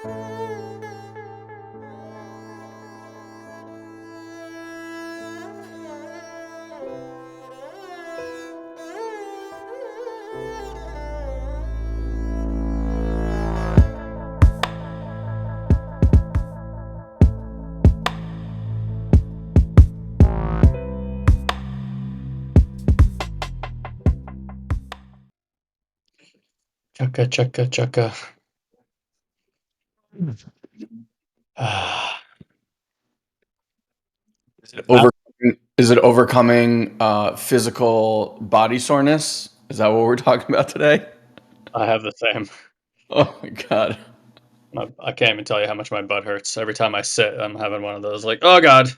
Chaka, chaka, chaka. Ah, Is it overcoming physical body soreness? Is that what we're talking about today? I have the same. Oh my God. I can't even tell you how much my butt hurts. Every time I sit, I'm having one of those like, oh God.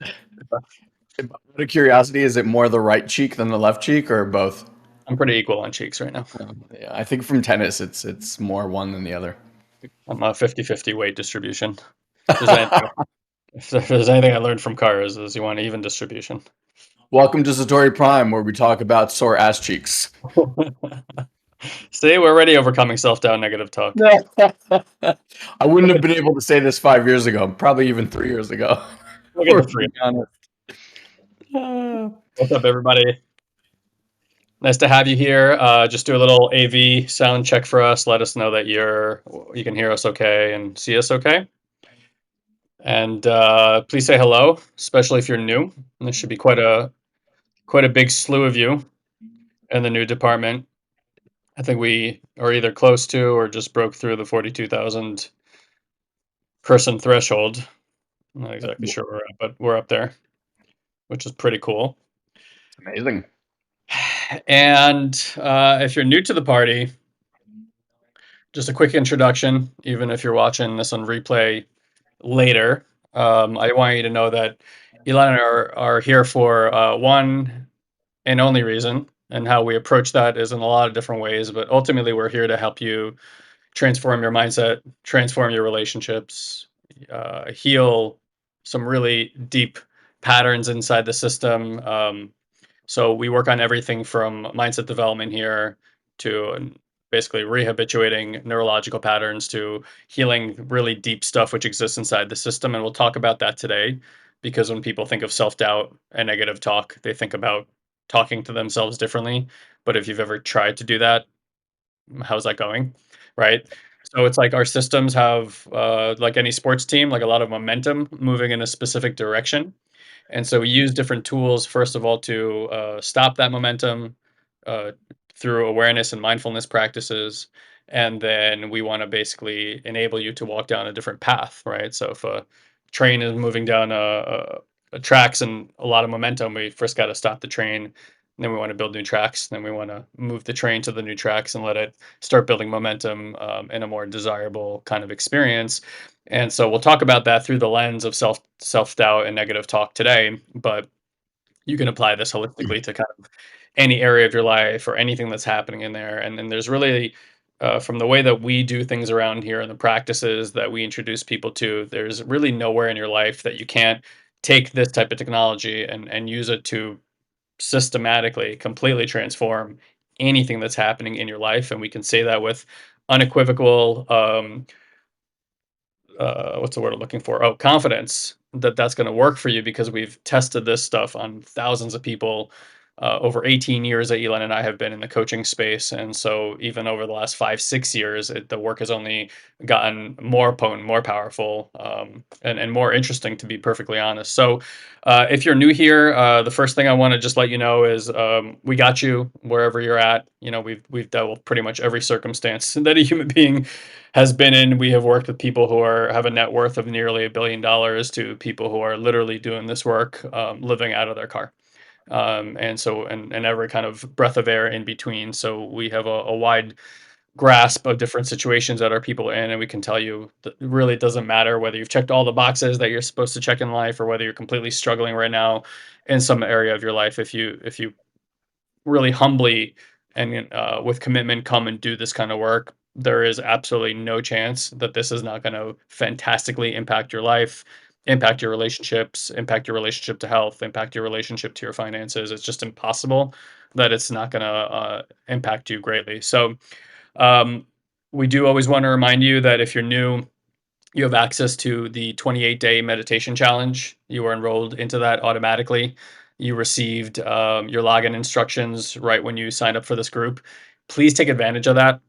Out of curiosity, is it more the right cheek than the left cheek or both? I'm pretty equal on cheeks right now. Yeah, I think from tennis, it's more one than the other. I'm a 50-50 weight distribution. If there's anything I learned from cars is you want even distribution. Welcome to Satori Prime, where we talk about sore ass cheeks. See, we're already overcoming self-doubt, negative talk. I wouldn't have been able to say this 5 years ago, probably even 3 years ago. Look at We're the three. being honest. Uh, What's up, everybody? Nice to have you here. Just do a little AV sound check for us. Let us know that you can hear us okay and see us okay. And please say hello, especially if you're new. And there should be quite a big slew of you in the new department. I think we are either close to or just broke through the 42,000 person threshold. I'm not exactly sure where we're at, but we're up there, which is pretty cool. Amazing. And if you're new to the party, just a quick introduction, even if you're watching this on replay later. I want you to know that Elon and I are here for one and only reason, and how we approach that is in a lot of different ways, but ultimately we're here to help you transform your mindset, transform your relationships, heal some really deep patterns inside the system. So we work on everything from mindset development here to basically rehabituating neurological patterns to healing really deep stuff which exists inside the system. And we'll talk about that today because when people think of self doubt and negative talk, they think about talking to themselves differently. But if you've ever tried to do that, how's that going? Right. So it's like our systems have, like any sports team, like a lot of momentum moving in a specific direction, and so we use different tools, first of all, to stop that momentum uh, through awareness and mindfulness practices. And then we want to basically enable you to walk down a different path, right? So if a train is moving down a tracks and a lot of momentum, we first got to stop the train. Then we want to build new tracks. Then we want to move the train to the new tracks and let it start building momentum in a more desirable kind of experience. And so we'll talk about that through the lens of self doubt and negative talk today, but you can apply this holistically to kind of any area of your life or anything that's happening in there. And then there's really from the way that we do things around here and the practices that we introduce people to, there's really nowhere in your life that you can't take this type of technology and use it to systematically, completely transform anything that's happening in your life. And we can say that with unequivocal what's the word I'm looking for? Oh, confidence that that's going to work for you because we've tested this stuff on thousands of people over 18 years that Elon and I have been in the coaching space. And so even over the last 5, 6 years, the work has only gotten more potent, more powerful, and more interesting, to be perfectly honest. So if you're new here, the first thing I want to just let you know is we got you wherever you're at. You know, we've dealt with pretty much every circumstance that a human being has been in. We have worked with people who have a net worth of nearly $1 billion to people who are literally doing this work, living out of their car. And every kind of breath of air in between. So we have a wide grasp of different situations that our people in, and we can tell you that it really doesn't matter whether you've checked all the boxes that you're supposed to check in life or whether you're completely struggling right now in some area of your life. If you really humbly and with commitment come and do this kind of work, there is absolutely no chance that this is not going to fantastically impact your life, impact your relationships, impact your relationship to health, impact your relationship to your finances. It's just impossible that it's not going to impact you greatly. So um, we do always want to remind you that if you're new, You have access to the 28-day meditation challenge. You were enrolled into that automatically. You received your login instructions right when you signed up for this group. Please take advantage of that,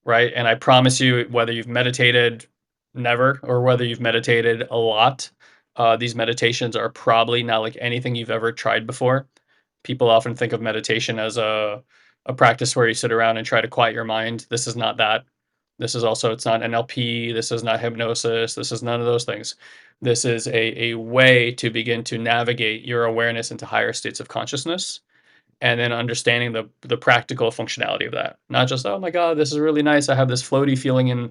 right? And I promise you, whether you've meditated never or whether you've meditated a lot, these meditations are probably not like anything you've ever tried before. People often think of meditation as a practice where you sit around and try to quiet your mind. This is not that. This is also, it's not NLP. This is not hypnosis. This is none of those things. This is a way to begin to navigate your awareness into higher states of consciousness, and then understanding the practical functionality of that. Not just, oh my God, this is really nice. I have this floaty feeling and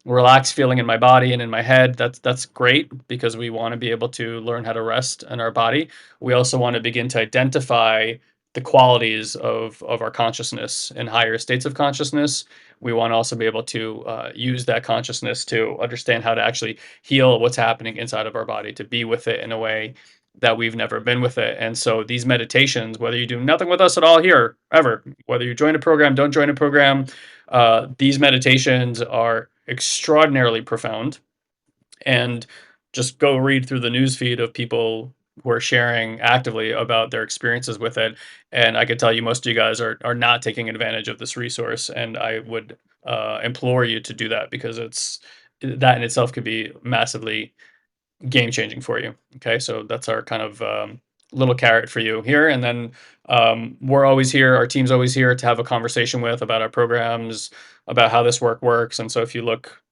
relaxed feeling in my body and in my head. That's great because we want to be able to learn how to rest in our body. We also want to begin to identify the qualities of our consciousness and higher states of consciousness. We want to also be able to use that consciousness to understand how to actually heal what's happening inside of our body, to be with it in a way that we've never been with it. And so these meditations, whether you do nothing with us at all here, ever, whether you join a program, don't join a program, these meditations are extraordinarily profound. And just go read through the news feed of people who are sharing actively about their experiences with it. And I could tell you most of you guys are not taking advantage of this resource. And I would implore you to do that because it's that in itself could be massively game changing for you. Okay, so that's our kind of little carrot for you here, and then we're always here. Our team's always here to have a conversation with about our programs, about how this work works. And so, if you look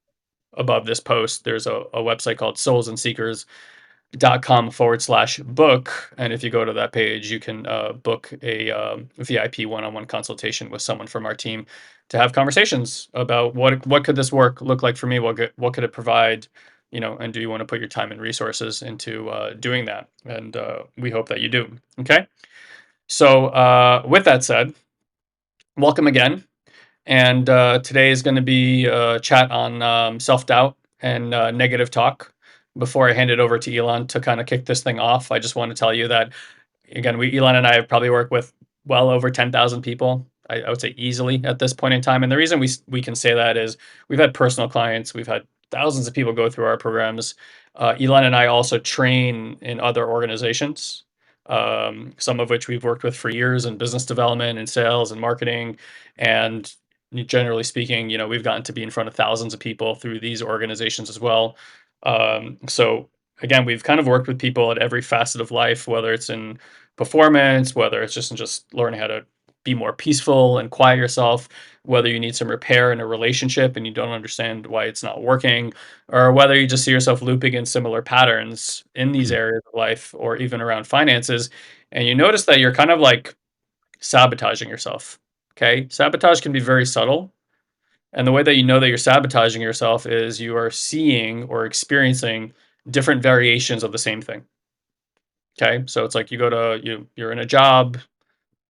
above this post, there's a website called soulsandseekers.com/book, and if you go to that page, you can book a VIP one-on-one consultation with someone from our team to have conversations about what could this work look like for me, what could it provide, and do you want to put your time and resources into doing that? And we hope that you do. Okay, so with that said, welcome again. And today is going to be a chat on self doubt and negative talk. Before I hand it over to Elon to kind of kick this thing off, I just want to tell you that, again, Elon and I have probably worked with well over 10,000 people. I would say easily at this point in time. And the reason we can say that is we've had personal clients, we've had thousands of people go through our programs. Elon and I also train in other organizations, some of which we've worked with for years in business development and sales and marketing. And generally speaking, we've gotten to be in front of thousands of people through these organizations as well. So again, we've kind of worked with people at every facet of life, whether it's in performance, whether it's just learning how to be more peaceful and quiet yourself, whether you need some repair in a relationship and you don't understand why it's not working, or whether you just see yourself looping in similar patterns in these areas of life or even around finances. And you notice that you're kind of like sabotaging yourself. Okay. Sabotage can be very subtle. And the way that you know that you're sabotaging yourself is you are seeing or experiencing different variations of the same thing. Okay. So it's like you're in a job,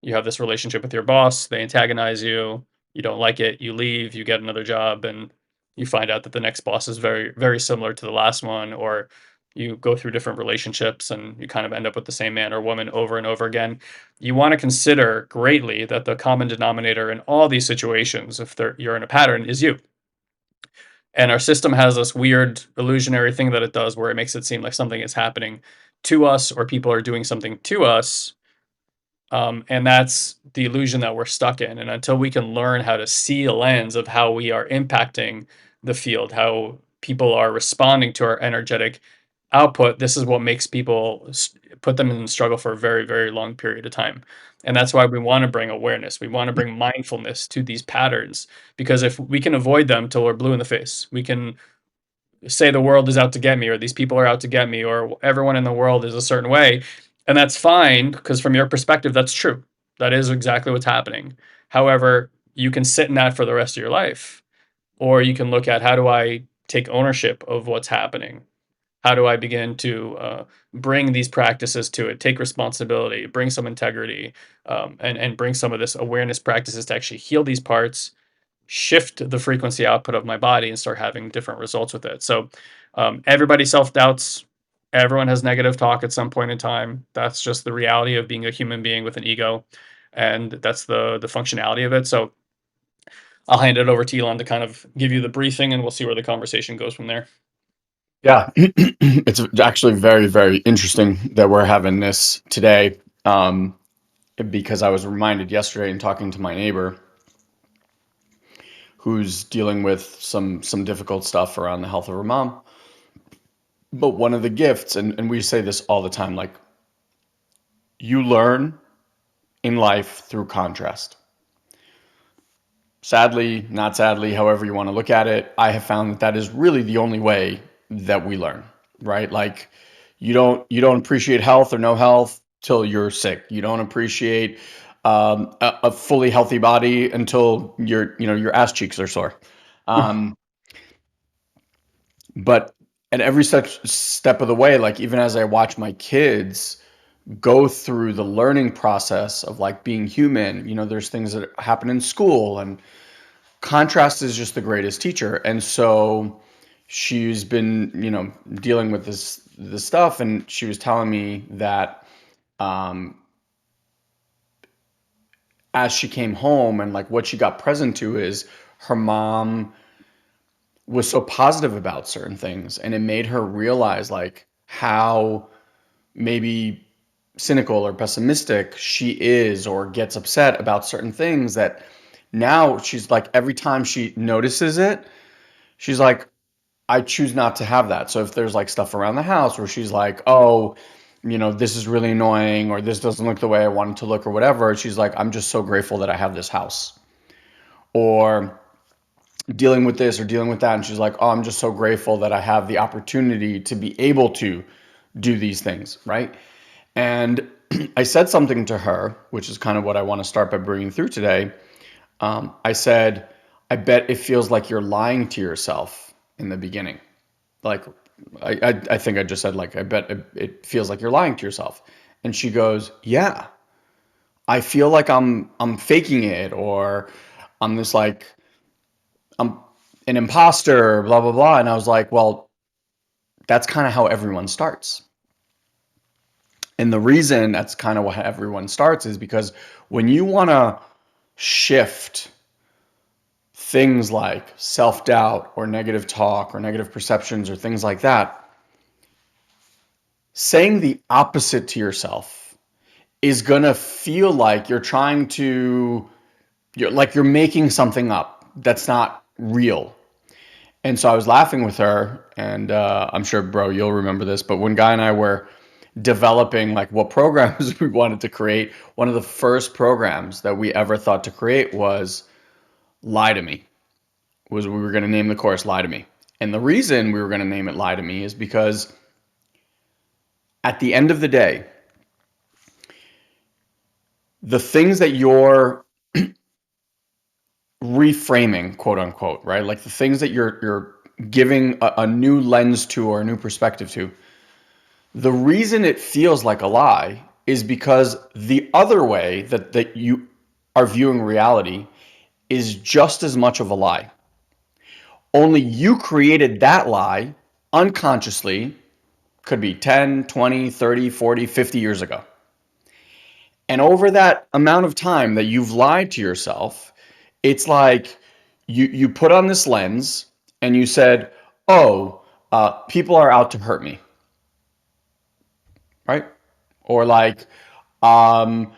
you have this relationship with your boss, they antagonize you, you don't like it, you leave, you get another job, and you find out that the next boss is very, very similar to the last one, or you go through different relationships and you kind of end up with the same man or woman over and over again. You want to consider greatly that the common denominator in all these situations, if you're in a pattern, is you. And our system has this weird illusionary thing that it does where it makes it seem like something is happening to us or people are doing something to us, and that's the illusion that we're stuck in. And until we can learn how to see a lens of how we are impacting the field, how people are responding to our energetic output, this is what makes people put them in struggle for a very, very long period of time. And that's why we want to bring awareness. We want to bring mindfulness to these patterns because if we can avoid them till we're blue in the face, we can say the world is out to get me or these people are out to get me or everyone in the world is a certain way, and that's fine because from your perspective that's true, that is exactly what's happening. However, you can sit in that for the rest of your life, or you can look at, how do I take ownership of what's happening? How do I begin to bring these practices to it, take responsibility, bring some integrity, and bring some of this awareness practices to actually heal these parts, shift the frequency output of my body and start having different results with it. So everybody self doubts. Everyone has negative talk at some point in time. That's just the reality of being a human being with an ego, and that's the functionality of it. So I'll hand it over to Elon to kind of give you the briefing, and we'll see where the conversation goes from there. Yeah, it's actually very, very interesting that we're having this today, because I was reminded yesterday in talking to my neighbor who's dealing with some difficult stuff around the health of her mom. But one of the gifts, and we say this all the time, like you learn in life through contrast. Sadly, not sadly, however you want to look at it, I have found that that is really the only way that we learn, right? Like you don't appreciate health or no health till you're sick. You don't appreciate a fully healthy body until your ass cheeks are sore. Um, but at every such step of the way, like even as I watch my kids go through the learning process of like being human, there's things that happen in school, and contrast is just the greatest teacher. And so she's been, dealing with this stuff, and she was telling me that um, as she came home and like what she got present to is her mom was so positive about certain things, and it made her realize like how maybe cynical or pessimistic she is or gets upset about certain things, that now she's like every time she notices it, she's like, I choose not to have that. So if there's like stuff around the house where she's like, oh, this is really annoying, or this doesn't look the way I want it to look, or whatever, she's like, I'm just so grateful that I have this house. Or dealing with this or dealing with that, and she's like, oh, I'm just so grateful that I have the opportunity to be able to do these things, right? And I said something to her, which is kind of what I want to start by bringing through today. I said, I bet it feels like you're lying to yourself in the beginning. Like, I think I just said, like, I bet it feels like you're lying to yourself. And she goes, yeah, I feel like I'm faking it, or I'm this like, I'm an imposter, blah, blah, blah. And I was like, well, that's kind of how everyone starts. And the reason that's kind of how everyone starts is because when you want to shift things like self doubt or negative talk or negative perceptions or things like that, saying the opposite to yourself is going to feel like you're making something up that's not real. And so I was laughing with her, and I'm sure, bro, you'll remember this, but when Guy and I were developing like what programs we wanted to create, one of the first programs that we ever thought to create was Lie to Me. Was we were going to name the course Lie to Me. And the reason we were going to name it Lie to Me is because at the end of the day, the things that you're reframing, quote unquote, right? Like the things that you're giving a new lens to or a new perspective to, the reason it feels like a lie is because the other way that you are viewing reality is just as much of a lie. Only you created that lie unconsciously, could be 10, 20, 30, 40, 50 years ago. And over that amount of time that you've lied to yourself, it's like you put on this lens and you said, oh, people are out to hurt me, right? Or like, um,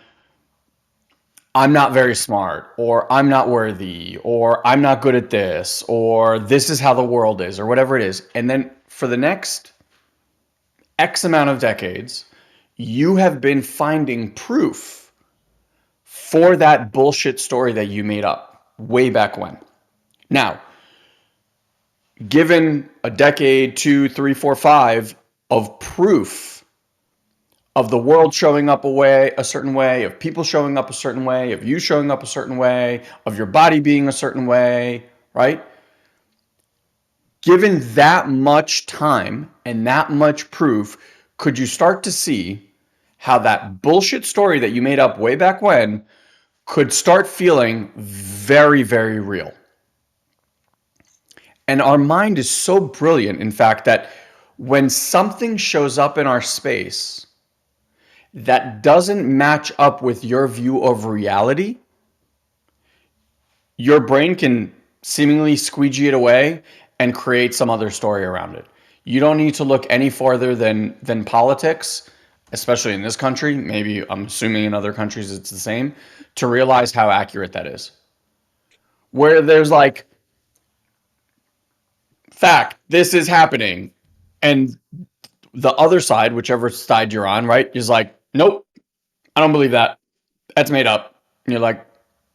I'm not very smart, or I'm not worthy, or I'm not good at this, or this is how the world is, or whatever it is. And then for the next X amount of decades, you have been finding proof for that bullshit story that you made up way back when. Now, given a decade, two, three, four, five of proof of the world showing up a certain way, of people showing up a certain way, of you showing up a certain way, of your body being a certain way, right? Given that much time and that much proof, could you start to see how that bullshit story that you made up way back when could start feeling very, very real? And our mind is so brilliant, in fact, that when something shows up in our space that doesn't match up with your view of reality, your brain can seemingly squeegee it away and create some other story around it. You don't need to look any farther than politics, especially in this country. Maybe I'm assuming in other countries it's the same, to realize how accurate that is. Where there's like, fact, this is happening, and the other side, whichever side you're on, right, is like, nope, I don't believe that. That's made up. And you're like,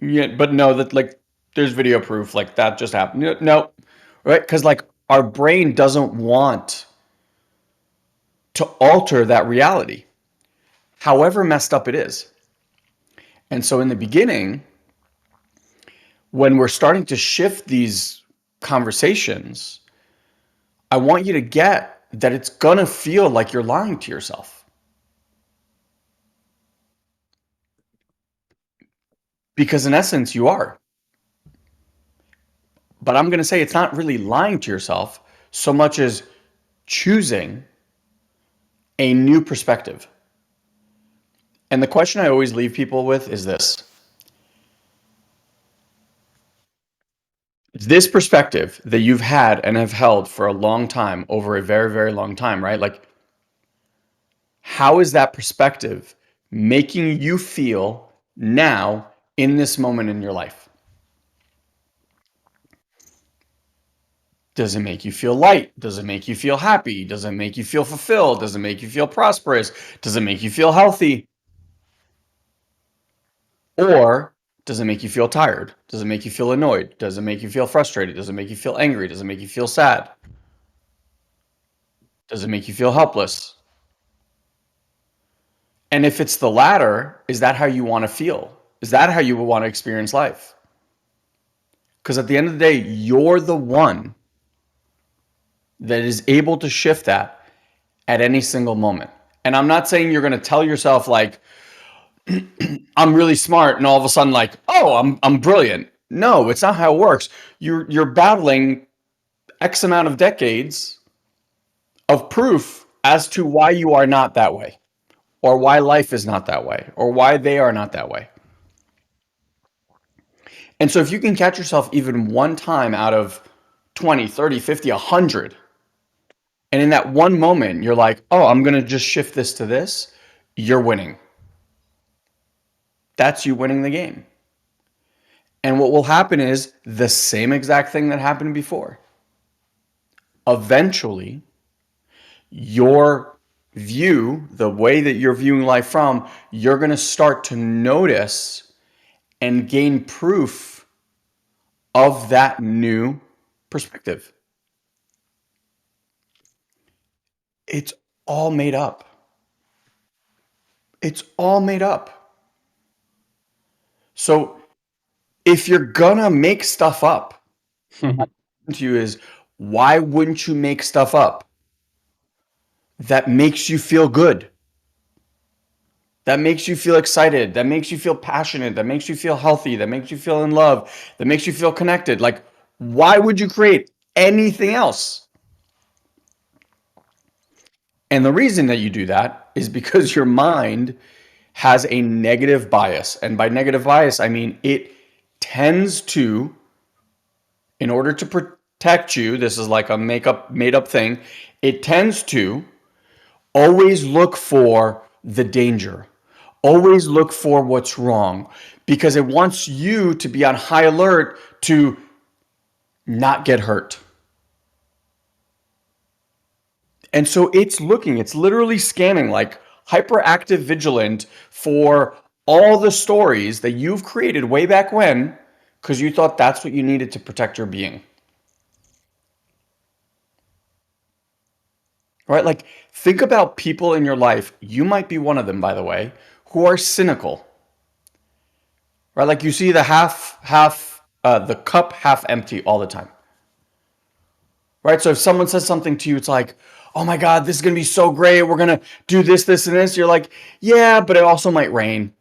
yeah, but no, that like there's video proof, like that just happened. No, right? Because like our brain doesn't want to alter that reality, however messed up it is. And so in the beginning, when we're starting to shift these conversations, I want you to get that it's gonna feel like you're lying to yourself. Because in essence, you are. But I'm gonna say it's not really lying to yourself so much as choosing a new perspective. And the question I always leave people with is this: this perspective that you've had and have held for a long time, over a very, very long time, right? Like, how is that perspective making you feel now in this moment in your life? Does it make you feel light? Does it make you feel happy? Does it make you feel fulfilled? Does it make you feel prosperous? Does it make you feel healthy? Or does it make you feel tired? Does it make you feel annoyed? Does it make you feel frustrated? Does it make you feel angry? Does it make you feel sad? Does it make you feel helpless? And if it's the latter, is that how you want to feel? Is that how you want to experience life? Because at the end of the day, you're the one that is able to shift that at any single moment. And I'm not saying you're going to tell yourself like, I'm really smart, and all of a sudden like, oh, I'm brilliant. No, it's not how it works. You're battling X amount of decades of proof as to why you are not that way, or why life is not that way, or why they are not that way. And so if you can catch yourself even one time out of 20, 30, 50, 100, and in that one moment you're like, oh, I'm going to just shift this to this, you're winning. That's you winning the game. And what will happen is the same exact thing that happened before. Eventually, your view, the way that you're viewing life from, you're going to start to notice and gain proof of that new perspective. It's all made up. It's all made up. So if you're gonna make stuff up, to you is, why wouldn't you make stuff up that makes you feel good? That makes you feel excited, that makes you feel passionate, that makes you feel healthy, that makes you feel in love, that makes you feel connected. Like, why would you create anything else? And the reason that you do that is because your mind has a negative bias. And by negative bias, I mean it tends to, in order to protect you, this is like a made up thing, it tends to always look for the danger. Always look for what's wrong because it wants you to be on high alert to not get hurt. And so it's literally scanning, like hyperactive vigilant, for all the stories that you've created way back when because you thought that's what you needed to protect your being. Right? Like, think about people in your life. You might be one of them, by the way, who are cynical. Right? Like, you see the the cup half empty all the time. Right? So if someone says something to you, it's like, oh my God, this is going to be so great. We're going to do this, this, and this. You're like, yeah, but it also might rain.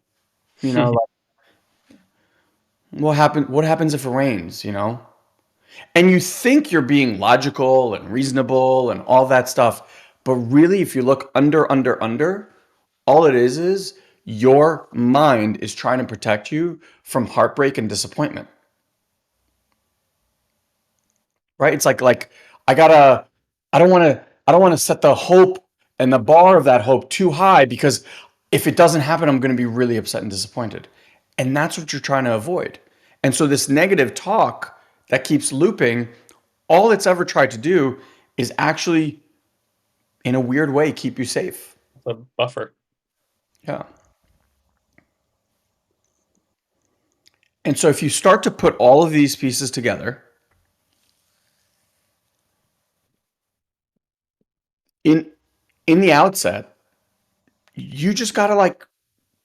You know, like, what happens if it rains, you know? And you think you're being logical and reasonable and all that stuff. But really, if you look under, all it is your mind is trying to protect you from heartbreak and disappointment. Right? It's like I gotta, I I don't want to set the hope and the bar of that hope too high because if it doesn't happen, I'm going to be really upset and disappointed. And that's what you're trying to avoid. And so this negative talk that keeps looping, all it's ever tried to do is actually, in a weird way, keep you safe. The buffer. Yeah. And so if you start to put all of these pieces together in in the outset, you just got to like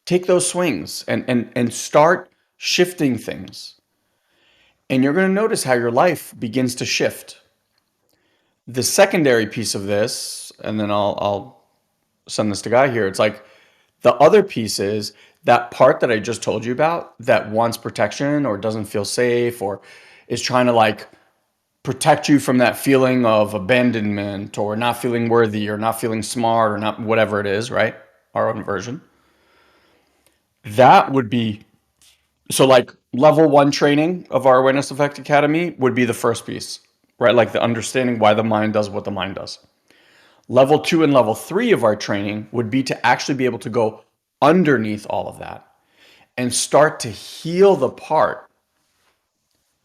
take those swings and start shifting things. And you're going to notice how your life begins to shift. The secondary piece of this, and then I'll send this to Guy here. It's like the other piece is that part that I just told you about that wants protection or doesn't feel safe or is trying to like protect you from that feeling of abandonment or not feeling worthy or not feeling smart or not whatever it is, right? Our own version. That would be so like level one training of our Awareness Effect Academy would be the first piece, right? Like the understanding why the mind does what the mind does. Level two and level three of our training would be to actually be able to go underneath all of that and start to heal the part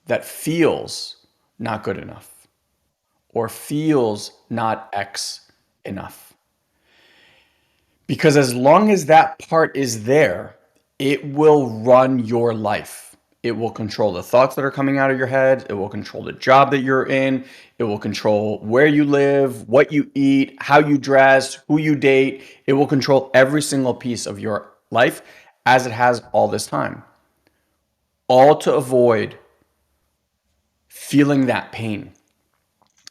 that feels not good enough or feels not X enough. Because as long as that part is there, it will run your life. It will control the thoughts that are coming out of your head. It will control the job that you're in. It will control where you live, what you eat, how you dress, who you date. It will control every single piece of your life as it has all this time. All to avoid feeling that pain,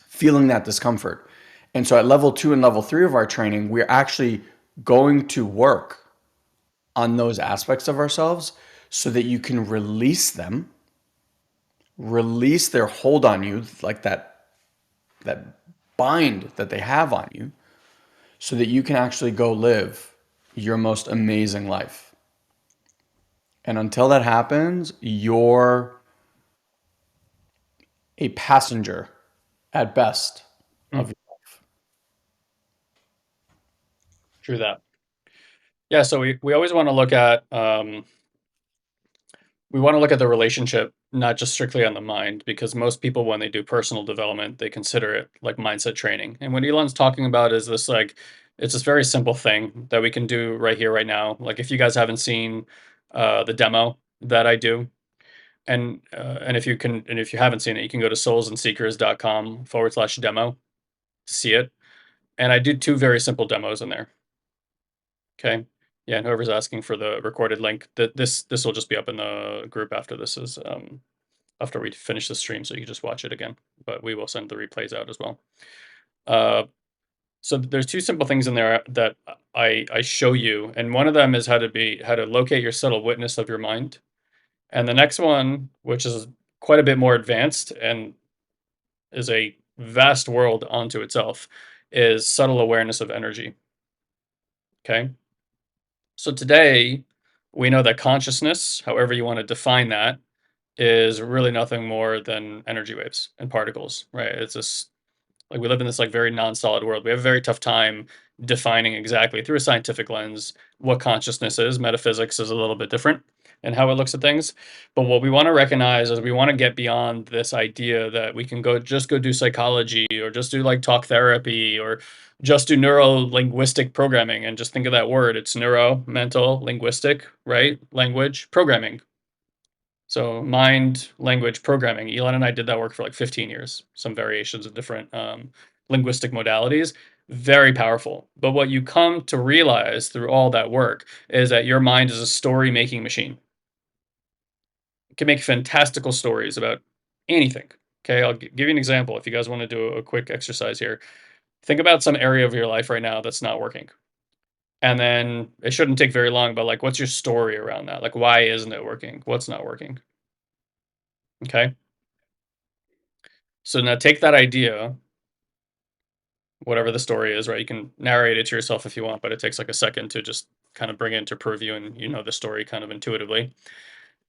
feeling that discomfort. And so at level two and level three of our training, we're actually going to work on those aspects of ourselves so that you can release them, release their hold on you, like that bind that they have on you, so that you can actually go live your most amazing life. And until that happens, you're a passenger at best of Mm, your true that. Yeah, so we always want to look at we want to look at the relationship not just strictly on the mind because most people when they do personal development they consider it like mindset training. And what Elon's talking about is this like it's this very simple thing that we can do right here right now. Like if you guys haven't seen the demo that I do, and if you can and if you haven't seen it, you can go to soulsandseekers.com/demo to see it. And I do two very simple demos in there. Okay. Yeah, and whoever's asking for the recorded link, that this will just be up in the group after this is after we finish the stream, so you can just watch it again. But we will send the replays out as well. Uh, so there's two simple things in there that I show you, and one of them is how to locate your subtle witness of your mind, and the next one, which is quite a bit more advanced and is a vast world onto itself, is subtle awareness of energy. Okay. So today, we know that consciousness, however you want to define that, is really nothing more than energy waves and particles, right? It's this like we live in this like very non-solid world. We have a very tough time defining exactly through a scientific lens what consciousness is. Metaphysics is a little bit different in how it looks at things. But what we want to recognize is we want to get beyond this idea that we can go do psychology or just do like talk therapy or just do neuro linguistic programming and just think of that word. It's neuro, mental, linguistic, right? Language, programming. So mind, language, programming. Elon and I did that work for like 15 years, some variations of different linguistic modalities. Very powerful. But what you come to realize through all that work is that your mind is a story making machine. It can make fantastical stories about anything. Okay, I'll give you an example if you guys want to do a quick exercise here. Think about some area of your life right now that's not working. And then it shouldn't take very long, but like, what's your story around that? Like, why isn't it working? What's not working? Okay. So now take that idea, whatever the story is, right? You can narrate it to yourself if you want, but it takes like a second to just kind of bring it into purview and you know the story kind of intuitively.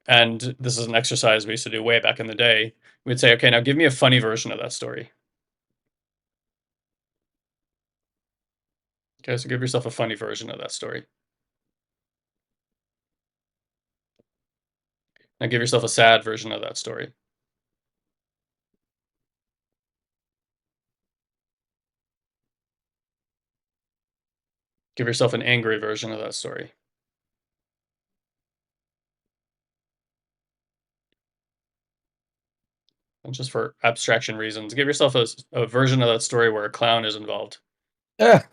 And this is an exercise we used to do way back in the day. We'd say, okay, now give me a funny version of that story. Okay, so give yourself a funny version of that story. Now give yourself a sad version of that story. Give yourself an angry version of that story. And just for abstraction reasons, give yourself a version of that story where a clown is involved. Yeah.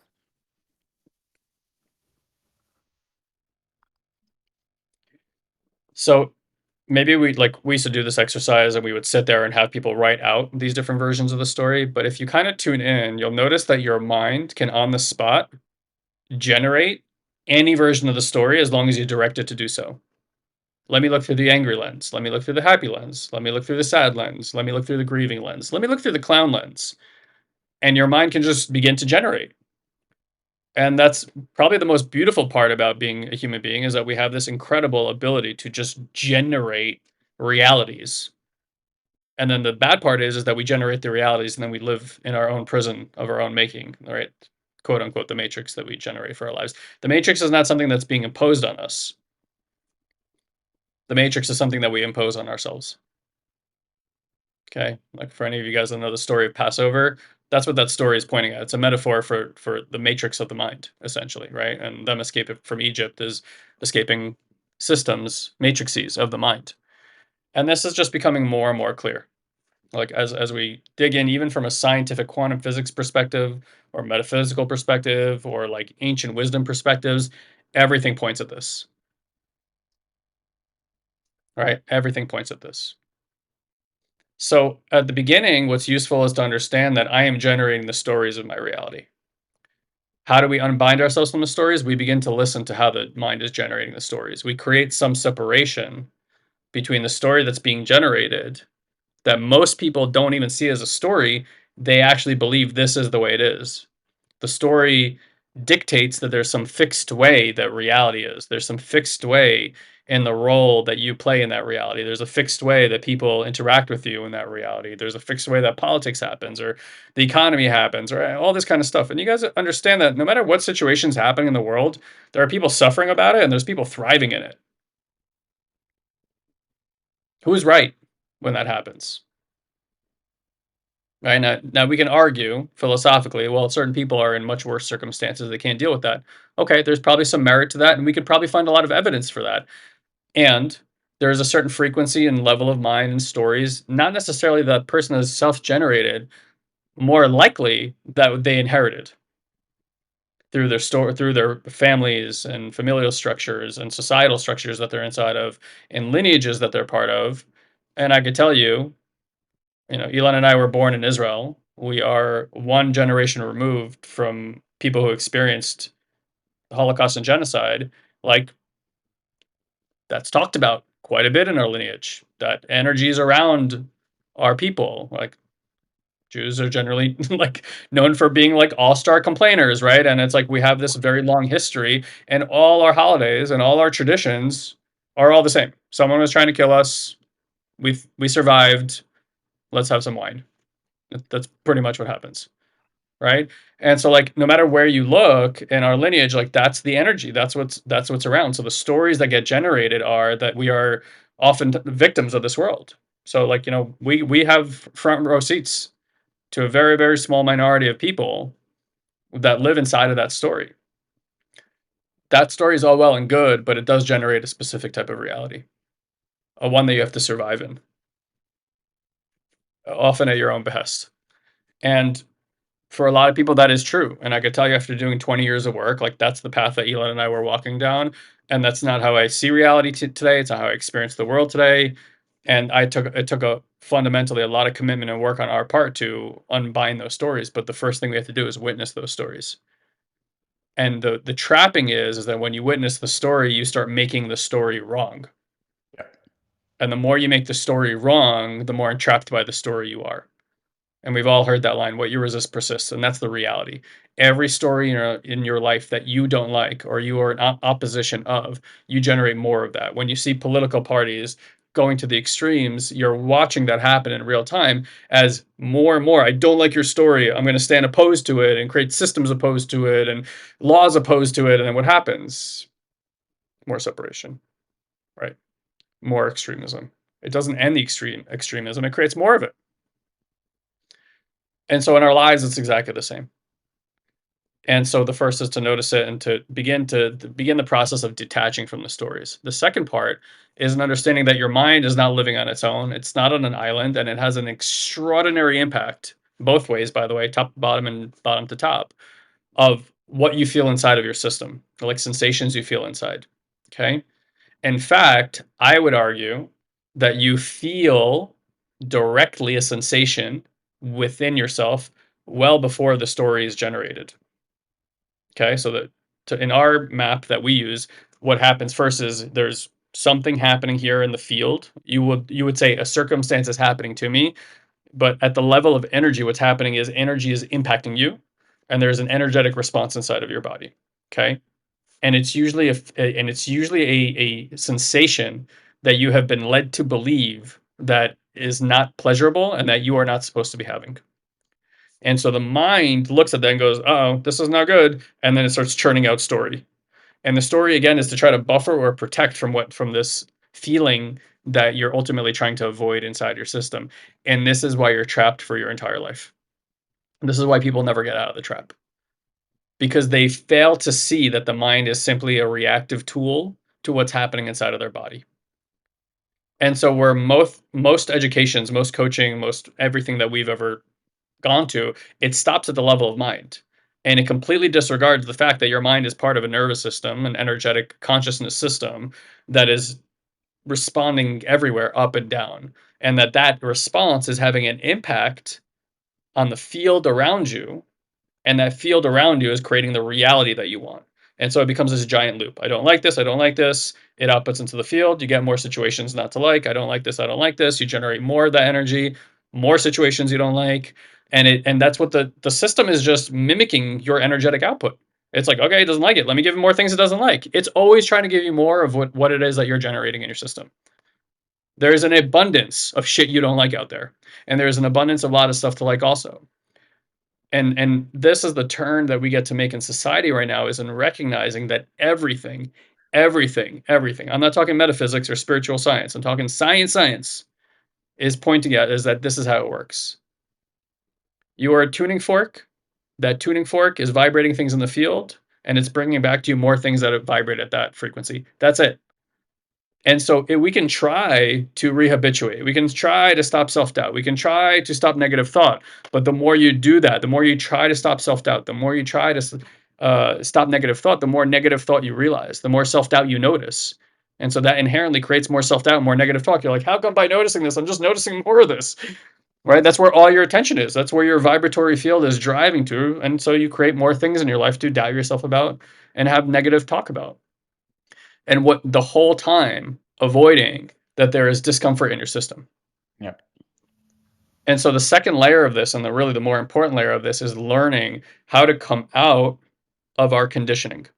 So maybe we used to do this exercise and we would sit there and have people write out these different versions of the story. But if you kind of tune in, you'll notice that your mind can on the spot generate any version of the story as long as you direct it to do so. Let me look through the angry lens. Let me look through the happy lens. Let me look through the sad lens. Let me look through the grieving lens. Let me look through the clown lens. And your mind can just begin to generate. And that's probably the most beautiful part about being a human being is that we have this incredible ability to just generate realities. And then the bad part is that we generate the realities and then we live in our own prison of our own making, right? Quote unquote, the matrix that we generate for our lives. The matrix is not something that's being imposed on us. The matrix is something that we impose on ourselves. Okay, like for any of you guys that know the story of Passover, that's what that story is pointing at. It's a metaphor for the matrix of the mind, essentially, right? And them escaping from Egypt is escaping systems, matrices of the mind. And this is just becoming more and more clear. Like as we dig in, even from a scientific quantum physics perspective, or metaphysical perspective, or like ancient wisdom perspectives, everything points at this, right? Everything points at this. So at the beginning, what's useful is to understand that I am generating the stories of my reality. How do we unbind ourselves from the stories? We begin to listen to how the mind is generating the stories. We create some separation between the story that's being generated that most people don't even see as a story. They actually believe this is the way it is. The story dictates that there's some fixed way that reality is. There's some fixed way in the role that you play in that reality. There's a fixed way that people interact with you in that reality. There's a fixed way that politics happens or the economy happens or all this kind of stuff. And you guys understand that no matter what situation's happening in the world, there are people suffering about it and there's people thriving in it. Who's right when that happens? Right now, we can argue philosophically. Well, certain people are in much worse circumstances; they can't deal with that. Okay, there's probably some merit to that, and we could probably find a lot of evidence for that. And there's a certain frequency and level of mind and stories, not necessarily that person is self-generated, more likely that they inherited through their through their families and familial structures and societal structures that they're inside of, and lineages that they're part of. And I could tell you, Elon and I were born in Israel. We are one generation removed from people who experienced the Holocaust and genocide. Like, that's talked about quite a bit in our lineage. That energies around our people, like Jews are generally like known for being like all-star complainers, right? And it's like we have this very long history, and all our holidays and all our traditions are all the same. Someone was trying to kill us. We survived. Let's have some wine. That's pretty much what happens. Right? And so like no matter where you look in our lineage, like that's the energy. That's what's around. So the stories that get generated are that we are often victims of this world. So like, we have front row seats to a very, very small minority of people that live inside of that story. That story is all well and good, but it does generate a specific type of reality, a one that you have to survive in, often at your own behest. And for a lot of people, that is true, and I could tell you after doing 20 years of work, like, that's the path that Elon and I were walking down, and that's not how I see reality today, it's not how I experience the world today, and it took a fundamentally a lot of commitment and work on our part to unbind those stories, but the first thing we have to do is witness those stories, and the trapping is that when you witness the story, you start making the story wrong, Yeah. and the more you make the story wrong, the more entrapped by the story you are. And we've all heard that line, what you resist persists. And that's the reality. Every story in your life that you don't like or you are in opposition of, you generate more of that. When you see political parties going to the extremes, you're watching that happen in real time as more and more, I don't like your story. I'm going to stand opposed to it and create systems opposed to it and laws opposed to it. And then what happens? More separation, right? More extremism. It doesn't end the extremism, it creates more of it. And so in our lives, it's exactly the same. And so the first is to notice it and to begin the process of detaching from the stories. The second part is an understanding that your mind is not living on its own. It's not on an island, and it has an extraordinary impact both ways, by the way, top to bottom and bottom to top, of what you feel inside of your system, like sensations you feel inside. Okay. In fact, I would argue that you feel directly a sensation within yourself well before the story is generated. Okay, so in our map that we use, what happens first is there's something happening here in the field. You would say a circumstance is happening to me, but at the level of energy, what's happening is energy is impacting you, and there's an energetic response inside of your body. Okay, and it's usually a sensation that you have been led to believe that is not pleasurable and that you are not supposed to be having. And so the mind looks at that and goes, "Oh, this is not good," and then it starts churning out story. And the story again is to try to buffer or protect from this feeling that you're ultimately trying to avoid inside your system. And this is why you're trapped for your entire life. This is why people never get out of the trap, because they fail to see that the mind is simply a reactive tool to what's happening inside of their body. And so where most educations, most coaching, most everything that we've ever gone to, it stops at the level of mind. And it completely disregards the fact that your mind is part of a nervous system, an energetic consciousness system that is responding everywhere up and down. And that response is having an impact on the field around you, and that field around you is creating the reality that you want. And so it becomes this giant loop. I don't like this. I don't like this. It outputs into the field. You get more situations not to like. I don't like this. I don't like this. You generate more of that energy, more situations you don't like. And that's what the system is, just mimicking your energetic output. It's like, okay, it doesn't like it. Let me give it more things it doesn't like. It's always trying to give you more of what it is that you're generating in your system. There is an abundance of shit you don't like out there. And there's an abundance of a lot of stuff to like also. And this is the turn that we get to make in society right now, is in recognizing that everything, I'm not talking metaphysics or spiritual science, I'm talking science is pointing at is that this is how it works. You are a tuning fork. That tuning fork is vibrating things in the field, and it's bringing back to you more things that vibrate at that frequency. That's it. And so we can try to rehabituate. We can try to stop self doubt. We can try to stop negative thought. But the more you do that, the more you try to stop self doubt, the more you try to stop negative thought, the more negative thought you realize, the more self doubt you notice. And so that inherently creates more self doubt, more negative thought. You're like, how come by noticing this, I'm just noticing more of this? Right? That's where all your attention is. That's where your vibratory field is driving to. And so you create more things in your life to doubt yourself about and have negative talk about. And what the whole time avoiding that there is discomfort in your system. Yeah. And so the second layer of this, and really the more important layer of this, is learning how to come out of our conditioning.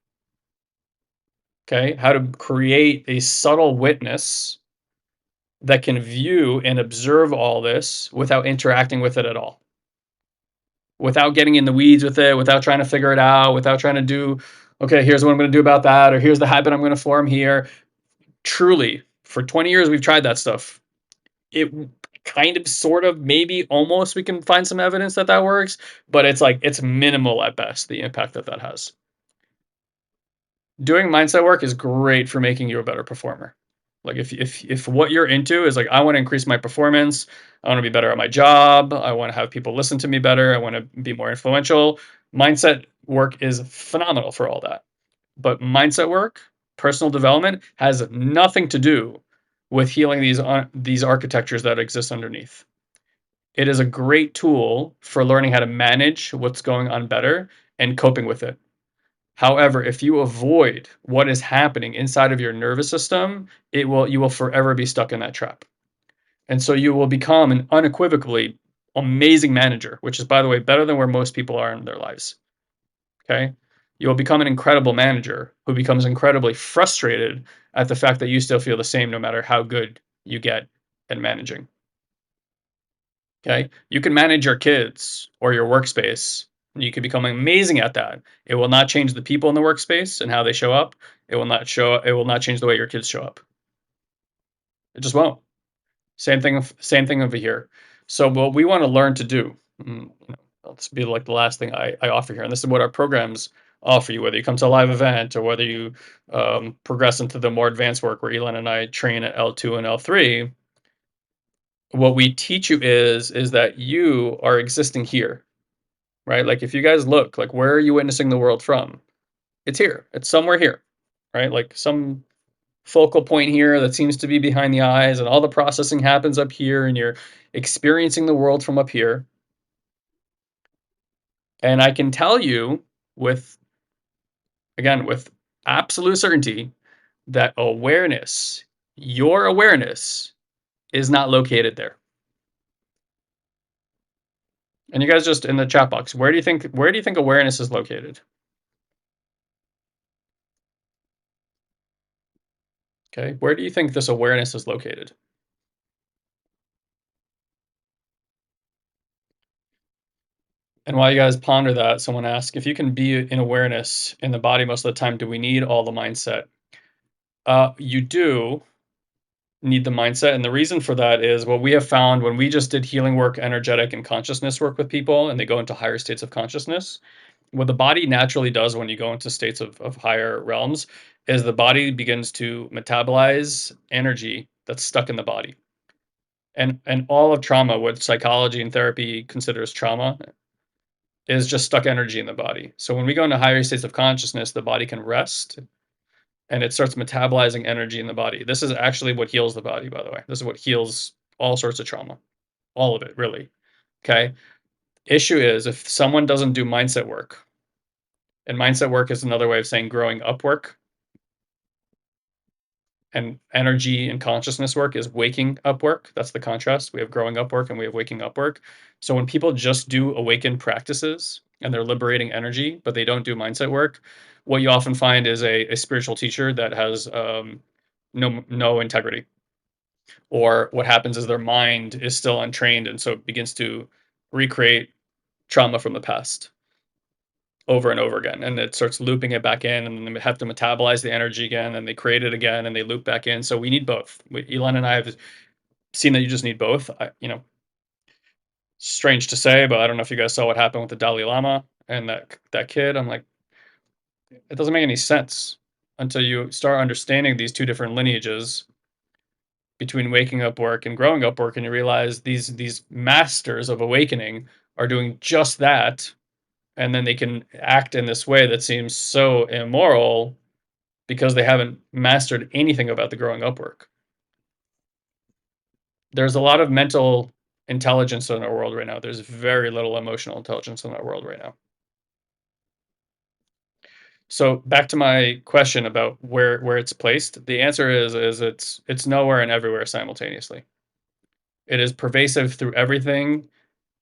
Okay, how to create a subtle witness that can view and observe all this without interacting with it at all, without getting in the weeds with it, without trying to figure it out, without trying to do, okay, here's what I'm going to do about that, or here's the habit I'm going to form here. Truly, for 20 years, we've tried that stuff. It kind of, sort of, maybe, almost, we can find some evidence that that works, but it's like, it's minimal at best, the impact that that has. Doing mindset work is great for making you a better performer. Like if what you're into is like, I want to increase my performance, I want to be better at my job, I want to have people listen to me better, I want to be more influential, mindset work is phenomenal for all that. But mindset work, personal development, has nothing to do with healing these architectures that exist underneath. It is a great tool for learning how to manage what's going on better and coping with it. However, if you avoid what is happening inside of your nervous system, you will forever be stuck in that trap. And so you will become an unequivocally amazing manager, which is, by the way, better than where most people are in their lives. Okay? You will become an incredible manager who becomes incredibly frustrated at the fact that you still feel the same no matter how good you get in managing. Okay. You can manage your kids or your workspace. You can become amazing at that. It will not change the people in the workspace and how they show up. It will not change the way your kids show up. It just won't. Same thing over here. So what we want to learn to do, this will be like the last thing I offer here, and this is what our programs offer you, whether you come to a live event or whether you progress into the more advanced work where Elon and I train at L2 and L3. What we teach you is that you are existing here, right? Like if you guys look, like where are you witnessing the world from? It's here. It's somewhere here, right? Like some focal point here that seems to be behind the eyes, and all the processing happens up here, and you're experiencing the world from up here. And I can tell you with, again, with absolute certainty that awareness, your awareness, is not located there. And you guys just in the chat box, where do you think awareness is located? Okay, where do you think this awareness is located? And while you guys ponder that, someone asked if you can be in awareness in the body most of the time, do we need all the mindset? You do need the mindset. And the reason for that is what we have found when we just did healing work, energetic, and consciousness work with people, and they go into higher states of consciousness. What the body naturally does when you go into states of higher realms is the body begins to metabolize energy that's stuck in the body. And all of trauma, what psychology and therapy considers trauma, is just stuck energy in the body. So when we go into higher states of consciousness, the body can rest and it starts metabolizing energy in the body. This is actually what heals the body, by the way. This is what heals all sorts of trauma, all of it, really. Okay. Issue is if someone doesn't do mindset work, and mindset work is another way of saying growing up work, and energy and consciousness work is waking up work. That's the contrast. We have growing up work and we have waking up work. So when people just do awaken practices and they're liberating energy, but they don't do mindset work, what you often find is a spiritual teacher that has no integrity. Or what happens is their mind is still untrained, and so it begins to recreate trauma from the past over and over again, and it starts looping it back in, and then they have to metabolize the energy again, and they create it again, and they loop back in. So we need both. Elon and I have seen that you just need both. Strange to say, but I don't know if you guys saw what happened with the Dalai Lama and that kid. I'm like, it doesn't make any sense until you start understanding these two different lineages between waking up work and growing up work, and you realize these masters of awakening are doing just that, and then they can act in this way that seems so immoral because they haven't mastered anything about the growing up work. There's a lot of mental intelligence in our world right now. There's very little emotional intelligence in our world right now. So back to my question about where it's placed. The answer is it's nowhere and everywhere simultaneously. It is pervasive through everything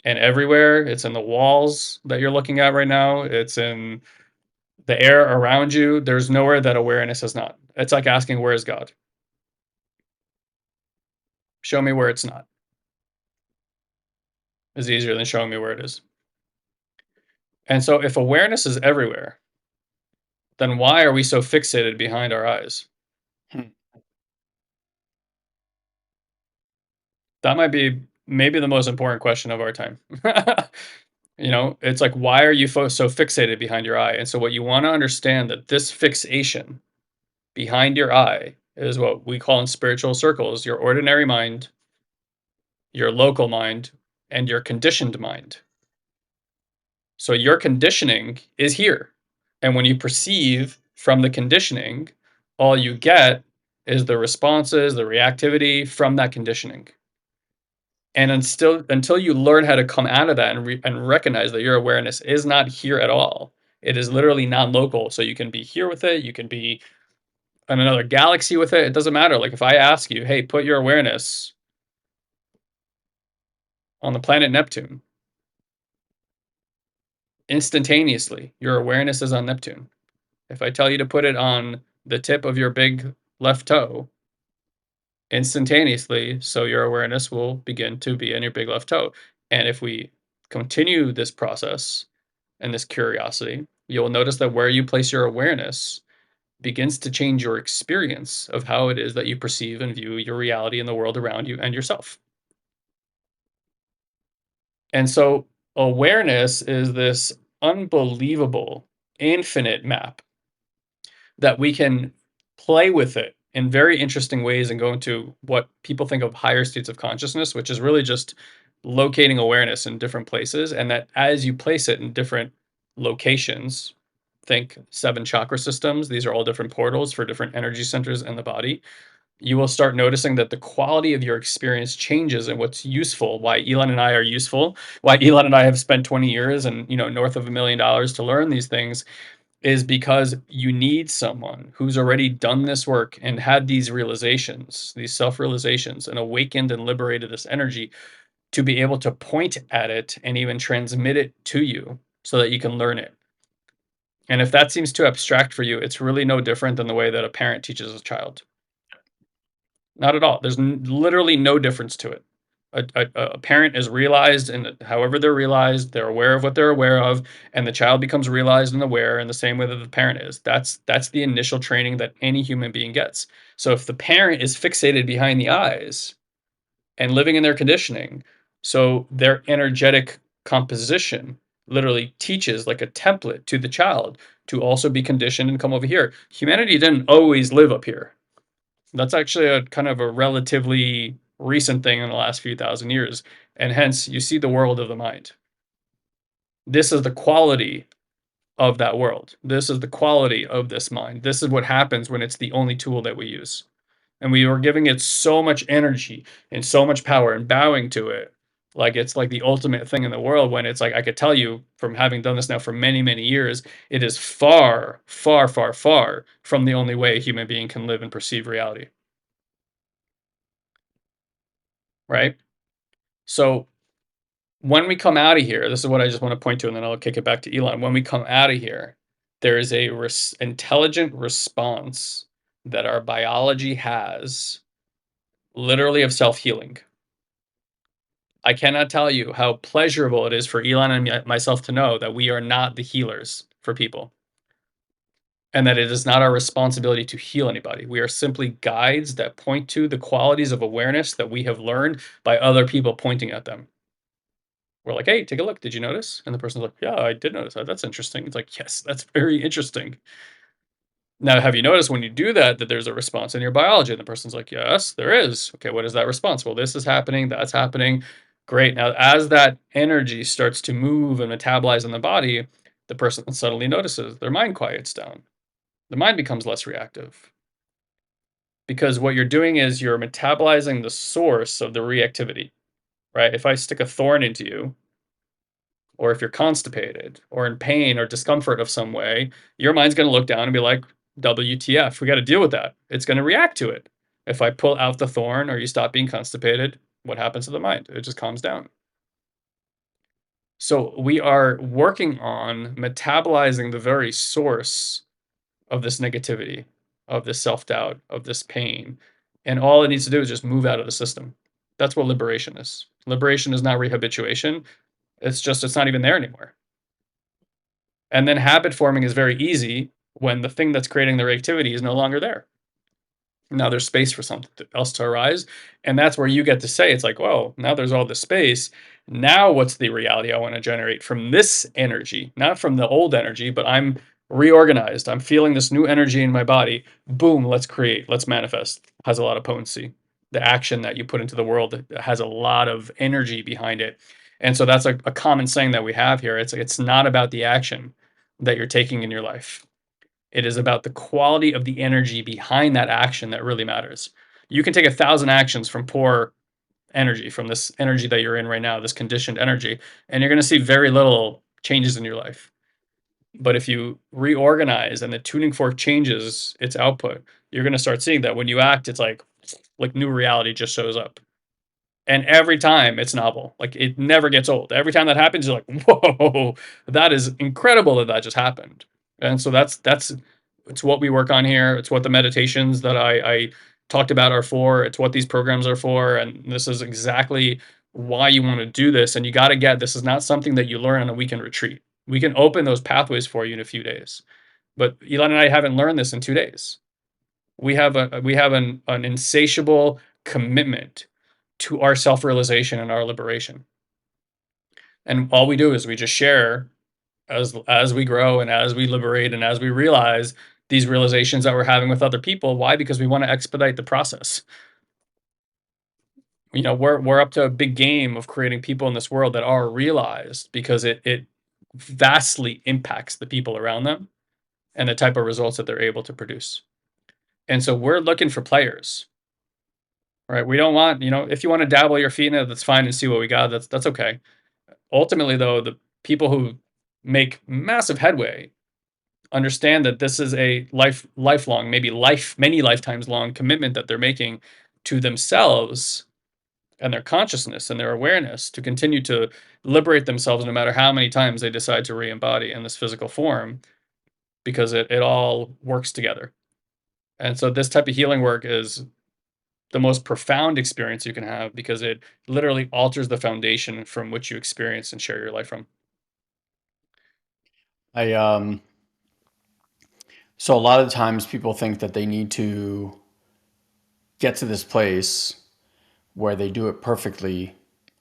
and everywhere. It's in the walls that you're looking at right now. It's in the air around you. There's nowhere that awareness is not. It's like asking, where is God? Show me where it's not. Is easier than showing me where it is. And so if awareness is everywhere, then why are we so fixated behind our eyes? Hmm. That might be maybe the most important question of our time. It's like, why are you so fixated behind your eye? And so what you want to understand that this fixation behind your eye is what we call in spiritual circles your ordinary mind, your local mind, and your conditioned mind. So your conditioning is here. And when you perceive from the conditioning, all you get is the responses, the reactivity from that conditioning. And until you learn how to come out of that and recognize that your awareness is not here at all, it is literally non-local. So you can be here with it, you can be in another galaxy with it. It doesn't matter. Like if I ask you, hey, put your awareness on the planet Neptune, instantaneously, your awareness is on Neptune. If I tell you to put it on the tip of your big left toe, instantaneously, so your awareness will begin to be in your big left toe. And if we continue this process and this curiosity, you'll notice that where you place your awareness begins to change your experience of how it is that you perceive and view your reality and the world around you and yourself. And so awareness is this unbelievable infinite map that we can play with it in very interesting ways and go into what people think of higher states of consciousness, which is really just locating awareness in different places. And that as you place it in different locations, think seven chakra systems, these are all different portals for different energy centers in the body. You will start noticing that the quality of your experience changes and what's useful, why Elon and I are useful, why Elon and I have spent 20 years and north of $1 million to learn these things is because you need someone who's already done this work and had these realizations, these self realizations, and awakened and liberated this energy to be able to point at it and even transmit it to you so that you can learn it. And if that seems too abstract for you, it's really no different than the way that a parent teaches a child. Not at all. There's literally no difference to it. A parent is realized, and however they're realized, they're aware of what they're aware of, and the child becomes realized and aware in the same way that the parent is. That's the initial training that any human being gets. So if the parent is fixated behind the eyes and living in their conditioning, so their energetic composition literally teaches like a template to the child to also be conditioned and come over here. Humanity didn't always live up here. That's actually a kind of a relatively recent thing in the last few thousand years, and hence you see the world of the mind. This is the quality of that world. This is the quality of this mind. This is what happens when it's the only tool that we use. And we are giving it so much energy and so much power and bowing to it. Like it's like the ultimate thing in the world when it's like I could tell you from having done this now for many, many years, it is far, far, far, far from the only way a human being can live and perceive reality. Right. So when we come out of here, this is what I just want to point to, and then I'll kick it back to Elon. When we come out of here, there is a intelligent response that our biology has, literally of self healing. I cannot tell you how pleasurable it is for Elon and myself to know that we are not the healers for people and that it is not our responsibility to heal anybody. We are simply guides that point to the qualities of awareness that we have learned by other people pointing at them. We're like, "Hey, take a look. Did you notice?" And the person's like, "Yeah, I did notice that. That's interesting." It's like, "Yes, that's very interesting." Now, have you noticed when you do that that there's a response in your biology? And the person's like, "Yes, there is." Okay, what is that response? Well, this is happening, that's happening. Great. Now, as that energy starts to move and metabolize in the body, the person suddenly notices their mind quiets down. The mind becomes less reactive because what you're doing is you're metabolizing the source of the reactivity, right? If I stick a thorn into you, or if you're constipated or in pain or discomfort of some way, your mind's going to look down and be like, WTF, we got to deal with that. It's going to react to it. If I pull out the thorn or you stop being constipated, what happens to the mind? It just calms down. So we are working on metabolizing the very source of this negativity, of this self doubt, of this pain. And all it needs to do is just move out of the system. That's what liberation is. Liberation is not rehabituation. It's just, it's not even there anymore. And then habit forming is very easy when the thing that's creating the reactivity is no longer there. Now there's space for something else to arise. And that's where you get to say, it's like, well, now there's all this space. Now what's the reality I want to generate from this energy? Not from the old energy, but I'm reorganized. I'm feeling this new energy in my body. Boom, let's create, let's manifest. Has a lot of potency. The action that you put into the world has a lot of energy behind it. And so that's a common saying that we have here. It's not about the action that you're taking in your life. It is about the quality of the energy behind that action that really matters. You can take 1,000 actions from poor energy, from this energy that you're in right now, this conditioned energy, and you're going to see very little changes in your life. But if you reorganize and the tuning fork changes its output, you're going to start seeing that when you act, it's like new reality just shows up. And every time it's novel. Like it never gets old. Every time that happens, you're like, whoa, that is incredible that that just happened. And so that's it's what we work on here. It's what the meditations that I talked about are for. It's what these programs are for, and this is exactly why you want to do this. And you got to get this is not something that you learn on a weekend retreat. We can open those pathways for you in a few days, but Elon and I haven't learned this in 2 days. We have an insatiable commitment to our self realization and our liberation, and all we do is we just share as we grow and as we liberate and as we realize these realizations that we're having with other people. Why? Because we want to expedite the process. We're up to a big game of creating people in this world that are realized because it vastly impacts the people around them and the type of results that they're able to produce. And so we're looking for players, right? We don't want, if you want to dabble your feet in it, that's fine and see what we got. That's okay. Ultimately, though, the people who make massive headway understand that this is a lifelong, maybe many lifetimes long commitment that they're making to themselves and their consciousness and their awareness to continue to liberate themselves no matter how many times they decide to re-embody in this physical form, because it all works together. And so this type of healing work is the most profound experience you can have because it literally alters the foundation from which you experience and share your life from. I So a lot of times people think that they need to get to this place where they do it perfectly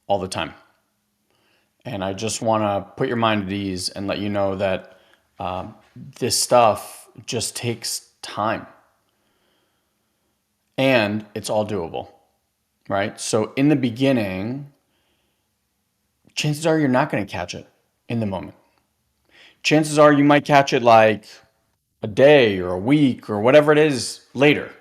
all the time. And I just want to put your mind at ease and let you know that um, this stuff just takes time and it's all doable, right? So in the beginning, chances are you're not going to catch it in the moment. Chances are you might catch it like a day or a week or whatever it is later.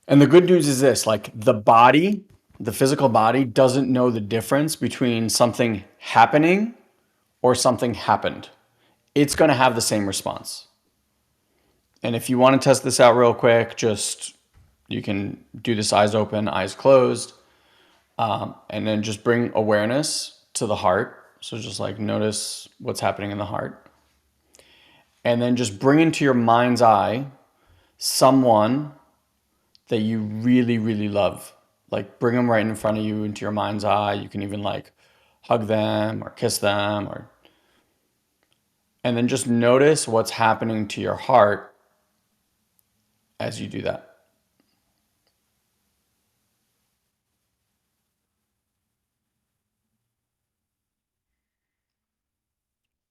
And the good news is this, like the body, the physical body doesn't know the difference between something happening or something happened. It's going to have the same response. And if you want to test this out real quick, just you can do this eyes open, eyes closed, and then just bring awareness to the heart. So just like notice what's happening in the heart. And then just bring into your mind's eye someone that you really, really love. Like bring them right in front of you into your mind's eye. You can even like hug them or kiss them or and then just notice what's happening to your heart as you do that.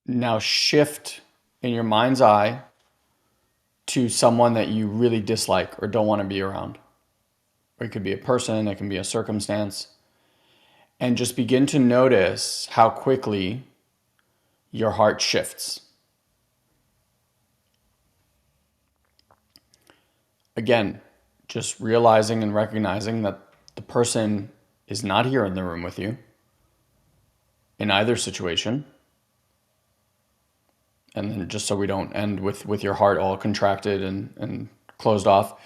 Now shift in your mind's eye to someone that you really dislike or don't want to be around. Or it could be a person, it can be a circumstance. And just begin to notice how quickly your heart shifts. Again, just realizing and recognizing that the person is not here in the room with you in either situation. And then just so we don't end with your heart all contracted and closed off,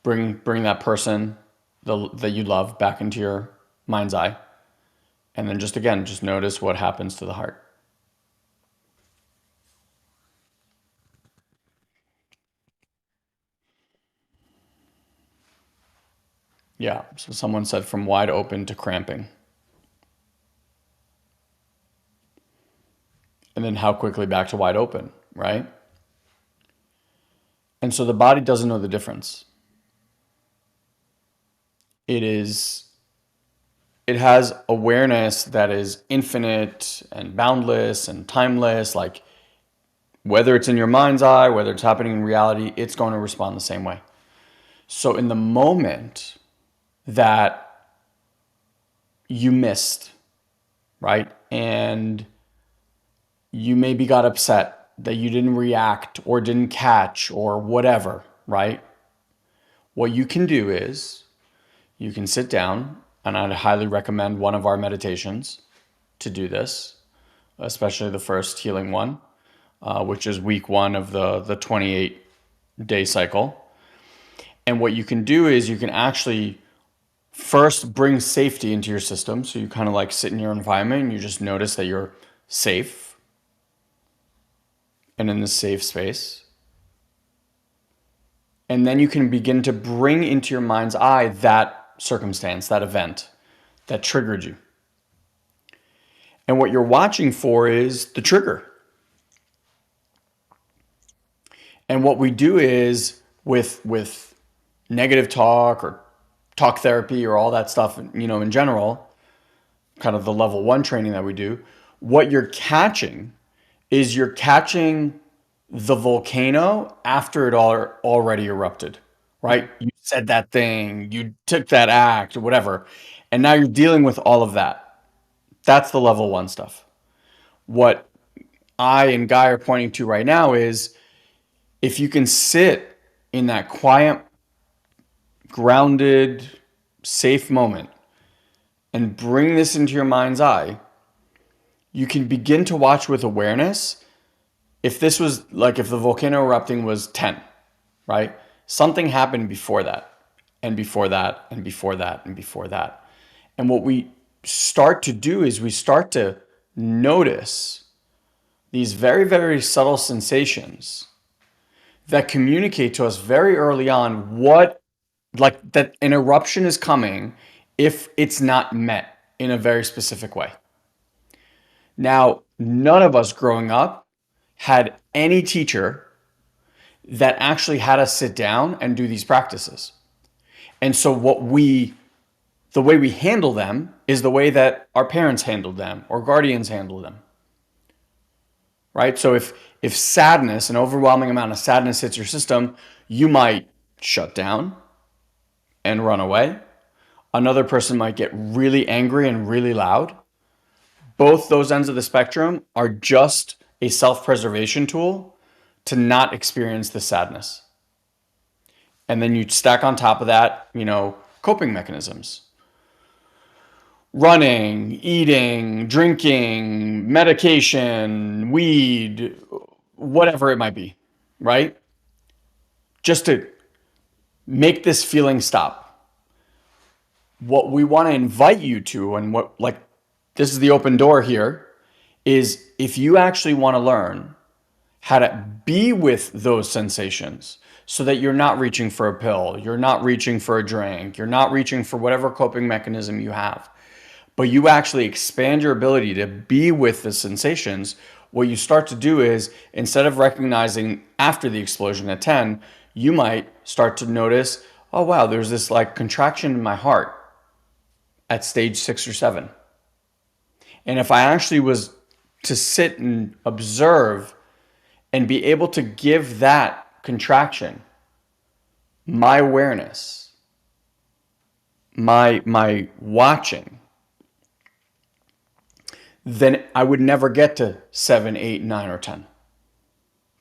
bring that person that you love back into your mind's eye. And then just again, just notice what happens to the heart. Yeah. So someone said from wide open to cramping. And then how quickly back to wide open, right? And so the body doesn't know the difference. It is it has awareness that is infinite and boundless and timeless. Like whether it's in your mind's eye, whether it's happening in reality, it's going to respond the same way. So in the moment that you missed, right? And you maybe got upset that you didn't react or didn't catch or whatever, right? What you can do is you can sit down, and I'd highly recommend one of our meditations to do this, especially the first healing one, which is week one of the 28-day cycle. And what you can do is you can actually first bring safety into your system. So you kind of like sit in your environment and you just notice that you're safe and in this safe space. And then you can begin to bring into your mind's eye that circumstance, that event that triggered you. And what you're watching for is the trigger. And what we do is with negative talk or talk therapy or all that stuff, in general, kind of the level 1 training that we do, what you're catching is you're catching the volcano after it already erupted, right? You said that thing, you took that act or whatever, and now you're dealing with all of that. That's the level 1 stuff. What I and Guy are pointing to right now is if you can sit in that quiet, grounded, safe moment and bring this into your mind's eye, you can begin to watch with awareness. If this was like if the volcano erupting was 10, right? Something happened before that, and before that, and before that, and before that. And what we start to do is we start to notice these very, very subtle sensations that communicate to us very early on like that an eruption is coming if it's not met in a very specific way. Now, none of us growing up had any teacher that actually had us sit down and do these practices. And so the way we handle them is the way that our parents handled them or guardians handled them. Right? So if sadness, an overwhelming amount of sadness hits your system, you might shut down and run away. Another person might get really angry and really loud. Both those ends of the spectrum are just a self-preservation tool to not experience the sadness. And then you stack on top of that, coping mechanisms. Running, eating, drinking, medication, weed, whatever it might be, right? Just to make this feeling stop. What we want to invite you to, and what, like, this is the open door here, is if you actually want to learn how to be with those sensations so that you're not reaching for a pill, you're not reaching for a drink, you're not reaching for whatever coping mechanism you have, but you actually expand your ability to be with the sensations. What you start to do is instead of recognizing after the explosion at 10, you might start to notice, oh wow, there's this like contraction in my heart at stage 6 or 7. And if I actually was to sit and observe and be able to give that contraction my awareness, my watching, then I would never get to 7, 8, 9, or 10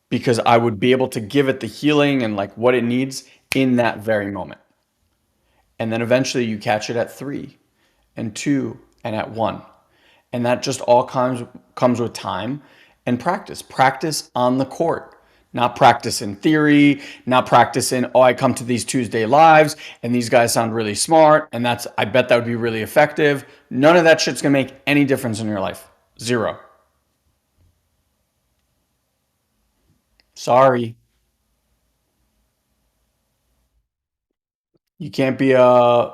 because I would be able to give it the healing and like what it needs in that very moment. And then eventually you catch it at 3 and 2 and at 1. And that just all comes with time and practice on the court. Not practice in theory, not practice in, oh, I come to these Tuesday lives and these guys sound really smart and I bet that would be really effective. None of that shit's gonna make any difference in your life. Zero. Sorry. You can't be a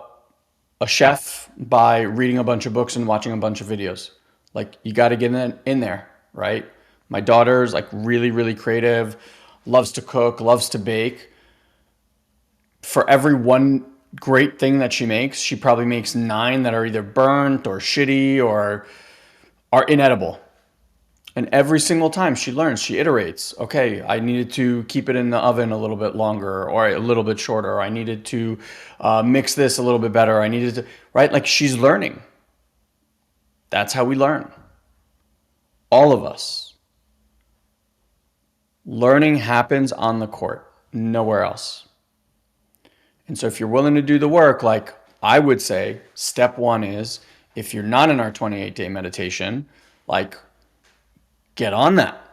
chef by reading a bunch of books and watching a bunch of videos. Like you got to get in there, right? My daughter's like really, really creative, loves to cook, loves to bake. For every one great thing that she makes, she probably makes 9 that are either burnt or shitty or are inedible. And every single time she learns, she iterates. Okay, I needed to keep it in the oven a little bit longer or a little bit shorter. I needed to mix this a little bit better. I needed to, right? Like she's learning. That's how we learn. All of us. Learning happens on the court, nowhere else. And so if you're willing to do the work, like I would say, step 1 is if you're not in our 28-day meditation, like get on that.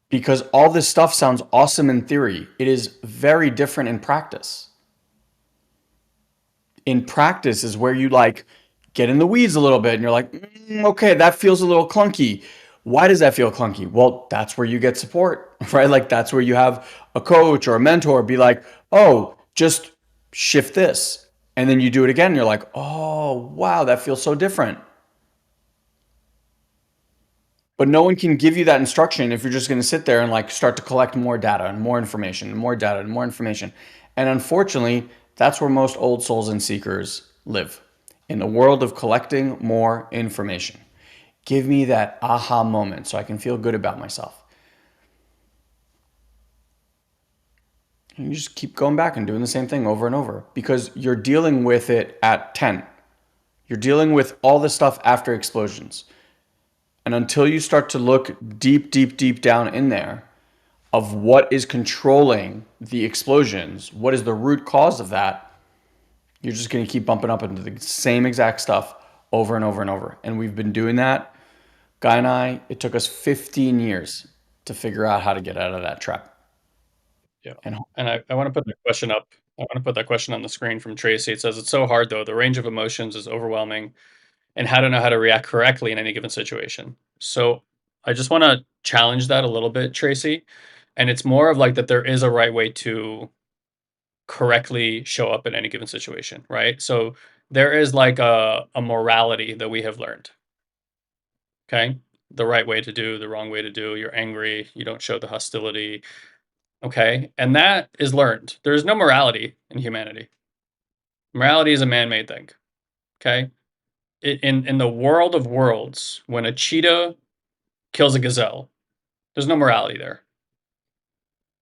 Because all this stuff sounds awesome in theory. It is very different in practice. In practice is where you like get in the weeds a little bit and you're like, okay, that feels a little clunky. Why does that feel clunky? Well, that's where you get support. right? Like that's where you have a coach or a mentor be like, oh, just shift this. And then you do it again. And you're like, oh, wow, that feels so different. But no one can give you that instruction if you're just going to sit there and like start to collect more data and more information and more data and more information. And unfortunately, that's where most old souls and seekers live, in the world of collecting more information. Give me that aha moment so I can feel good about myself. And you just keep going back and doing the same thing over and over because you're dealing with it at 10. You're dealing with all this stuff after explosions. And until you start to look deep, deep, deep down in there of what is controlling the explosions, what is the root cause of that, you're just going to keep bumping up into the same exact stuff over and over and over. And we've been doing that. Guy and I, it took us 15 years to figure out how to get out of that trap. Yeah. And And I want to put the question up. I want to put that question on the screen from Tracy. It says, it's so hard though. The range of emotions is overwhelming and how to know how to react correctly in any given situation. So I just want to challenge that a little bit, Tracy. And it's more of like that there is a right way to correctly show up in any given situation, right? So there is like a morality that we have learned. Okay. The right way to do, the wrong way to do. You're angry, you don't show the hostility. Okay. And that is learned. There is no morality in humanity. Morality is a man made thing. Okay. In the world of worlds, when a cheetah kills a gazelle, there's no morality there.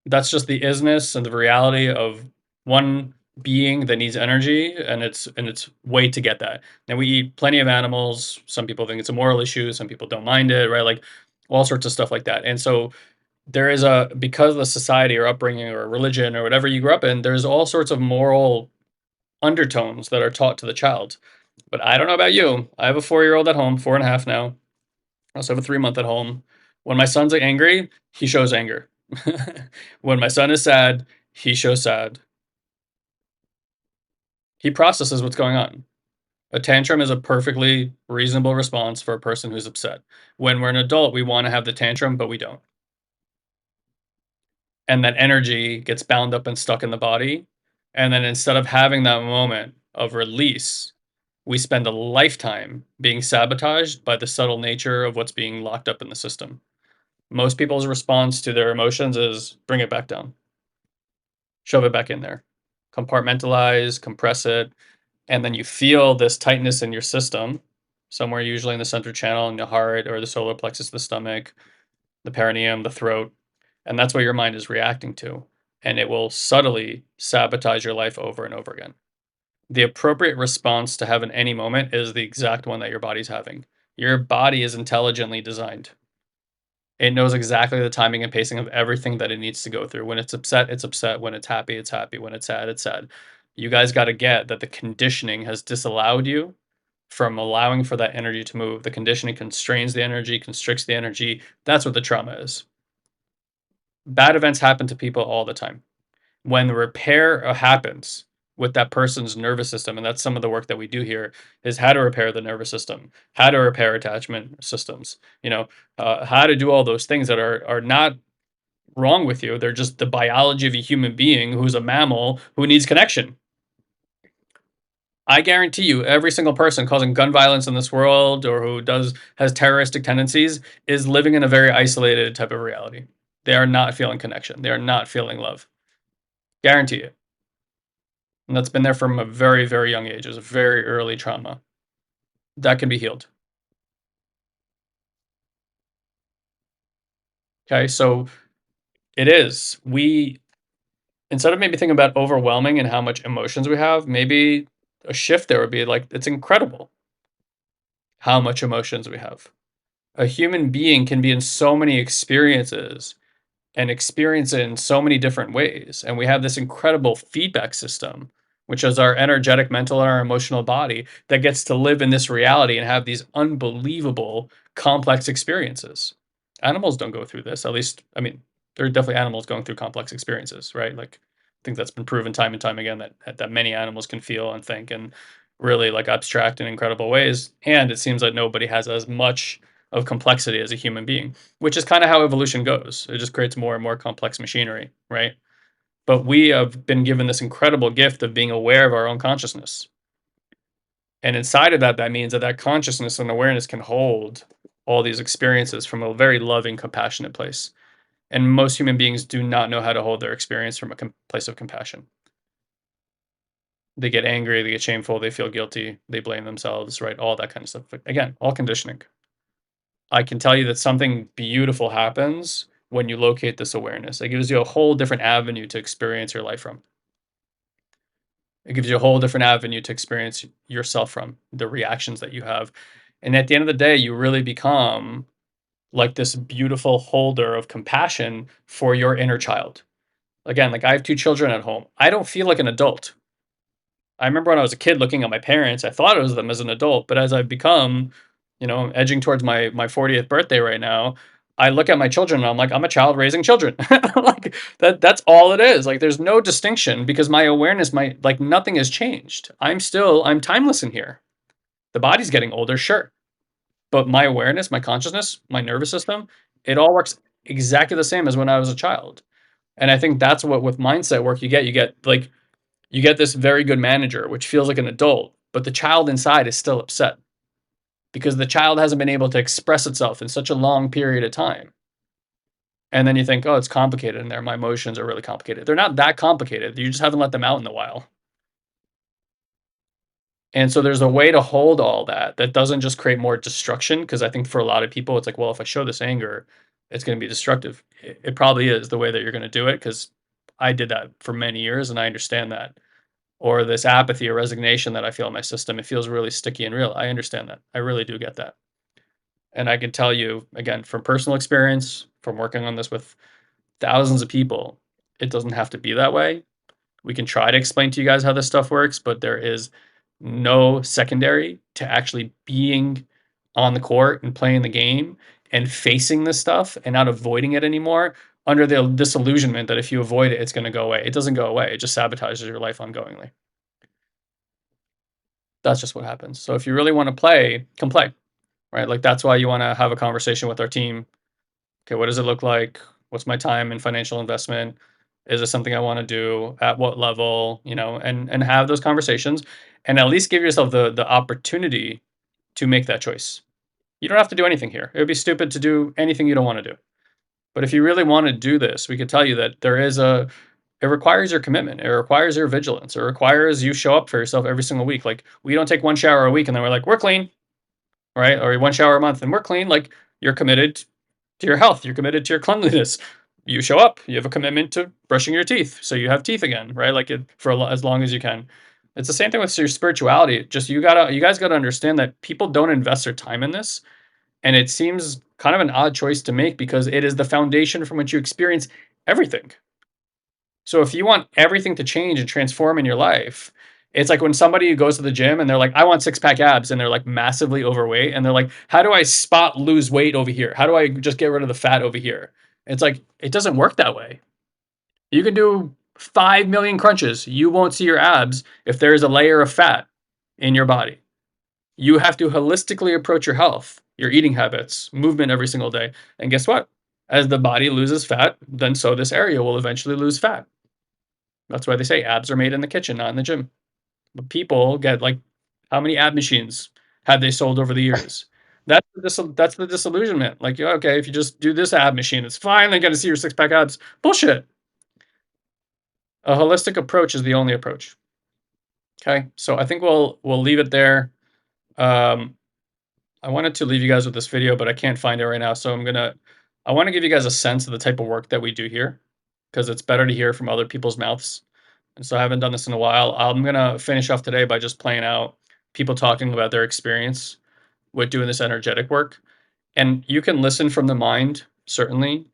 That's just the isness and the reality of one being that needs energy and its way to get that. Now we eat plenty of animals. Some people think it's a moral issue, some people don't mind it, right? Like all sorts of stuff like that. And so there is a because of the society or upbringing or religion or whatever you grew up in, there's all sorts of moral undertones that are taught to the child. But I don't know about you. I have a 4-year-old at home, 4.5 now. I also have a 3-month at home. When my son's angry, he shows anger. When my son is sad, he shows sad. He processes what's going on. A tantrum is a perfectly reasonable response for a person who's upset. When we're an adult, we want to have the tantrum, but we don't. And that energy gets bound up and stuck in the body. And then instead of having that moment of release, we spend a lifetime being sabotaged by the subtle nature of what's being locked up in the system. Most people's response to their emotions is bring it back down, shove it back in there, compartmentalize, compress it, and then you feel this tightness in your system, somewhere usually in the center channel in the heart or the solar plexus of the stomach, the perineum, the throat, and that's what your mind is reacting to. And it will subtly sabotage your life over and over again. The appropriate response to have in any moment is the exact one that your body's having. Your body is intelligently designed. It knows exactly the timing and pacing of everything that it needs to go through. When it's upset, it's upset. When it's happy, it's happy. When it's sad, it's sad. You guys got to get that the conditioning has disallowed you from allowing for that energy to move. The conditioning constrains the energy, constricts the energy. That's what the trauma is. Bad events happen to people all the time. When the repair happens with that person's nervous system, and that's some of the work that we do here, is how to repair the nervous system, how to repair attachment systems, how to do all those things that are not wrong with you. They're just the biology of a human being who's a mammal who needs connection. I guarantee you, every single person causing gun violence in this world or who does has terroristic tendencies is living in a very isolated type of reality. They are not feeling connection. They are not feeling love. Guarantee it. And that's been there from a very, very young age. It's a very early trauma that can be healed. Okay, so it is. We instead of maybe thinking about overwhelming and how much emotions we have, maybe a shift there would be like it's incredible how much emotions we have. A human being can be in so many experiences and experience it in so many different ways. And we have this incredible feedback system, which is our energetic, mental, and our emotional body that gets to live in this reality and have these unbelievable, complex experiences. Animals don't go through this. At least, I mean, there are definitely animals going through complex experiences, right? Like, I think that's been proven time and time again that many animals can feel and think and really like abstract and incredible ways. And it seems like nobody has as much of complexity as a human being, which is kind of how evolution goes. It just creates more and more complex machinery, right? But we have been given this incredible gift of being aware of our own consciousness. And inside of that, that means that that consciousness and awareness can hold all these experiences from a very loving, compassionate place. And most human beings do not know how to hold their experience from a place of compassion. They get angry, they get shameful, they feel guilty, they blame themselves, right? All that kind of stuff. But again, all conditioning. I can tell you that something beautiful happens when you locate this awareness. It gives you a whole different avenue to experience your life from. It gives you a whole different avenue to experience yourself from, the reactions that you have. And at the end of the day, you really become like this beautiful holder of compassion for your inner child. Again, like I have two children at home. I don't feel like an adult. I remember when I was a kid looking at my parents, I thought it was them as an adult, but as I've become, edging towards my 40th birthday right now, I look at my children and I'm like, I'm a child raising children. Like that's all it is. Like there's no distinction because my awareness, my like nothing has changed. I'm timeless in here. The body's getting older, sure. But my awareness, my consciousness, my nervous system, it all works exactly the same as when I was a child. And I think that's what with mindset work you get this very good manager, which feels like an adult, but the child inside is still upset because the child hasn't been able to express itself in such a long period of time. And then you think, oh, it's complicated in there. My emotions are really complicated. They're not that complicated. You just haven't let them out in a while. And so there's a way to hold all that that doesn't just create more destruction. Because I think for a lot of people, it's like, well, if I show this anger, it's going to be destructive. It probably is the way that you're going to do it. Because I did that for many years and I understand that. Or this apathy or resignation that I feel in my system, it feels really sticky and real. I understand that. I really do get that. And I can tell you, again, from personal experience, from working on this with thousands of people, it doesn't have to be that way. We can try to explain to you guys how this stuff works, but there is no secondary to actually being on the court and playing the game and facing this stuff and not avoiding it anymore under the disillusionment that if you avoid it, it's going to go away. It doesn't go away. It just sabotages your life ongoingly. That's just what happens. So if you really want to play, come play, right? Like that's why you want to have a conversation with our team. Okay, what does it look like? What's my time and financial investment? Is this something I want to do? At what level? And have those conversations, and at least give yourself the opportunity to make that choice. You don't have to do anything here. It would be stupid to do anything you don't want to do. But if you really want to do this, we could tell you that it requires your commitment. It requires your vigilance. It requires you show up for yourself every single week. Like we don't take one shower a week and then we're like, we're clean, right? Or one shower a month and we're clean. Like you're committed to your health. You're committed to your cleanliness. You show up. You have a commitment to brushing your teeth, so you have teeth again, right? Like for as long as you can. It's the same thing with your spirituality. Just you guys gotta understand that people don't invest their time in this, and it seems kind of an odd choice to make because it is the foundation from which you experience everything. So if you want everything to change and transform in your life, it's like when somebody goes to the gym and they're like, I want six pack abs, and they're like massively overweight, and they're like, how do I spot lose weight over here? How do I just get rid of the fat over here? It's like, it doesn't work that way. You can do 5 million crunches. You won't see your abs if there is a layer of fat in your body. You have to holistically approach your health, your eating habits, movement every single day. And guess what? As the body loses fat, then so this area will eventually lose fat. That's why they say abs are made in the kitchen, not in the gym. But people get like, how many ab machines have they sold over the years? That's the disillusionment. Like, yeah, okay, if you just do this ab machine, it's finally going to see your six pack abs. Bullshit. A holistic approach is the only approach. Okay, so I think we'll leave it there. Um, I wanted to leave you guys with this video, but I can't find it right now. So I want to give you guys a sense of the type of work that we do here because it's better to hear from other people's mouths. And so I haven't done this in a while. I'm gonna finish off today by just playing out people talking about their experience with doing this energetic work. And you can listen from the mind, certainly.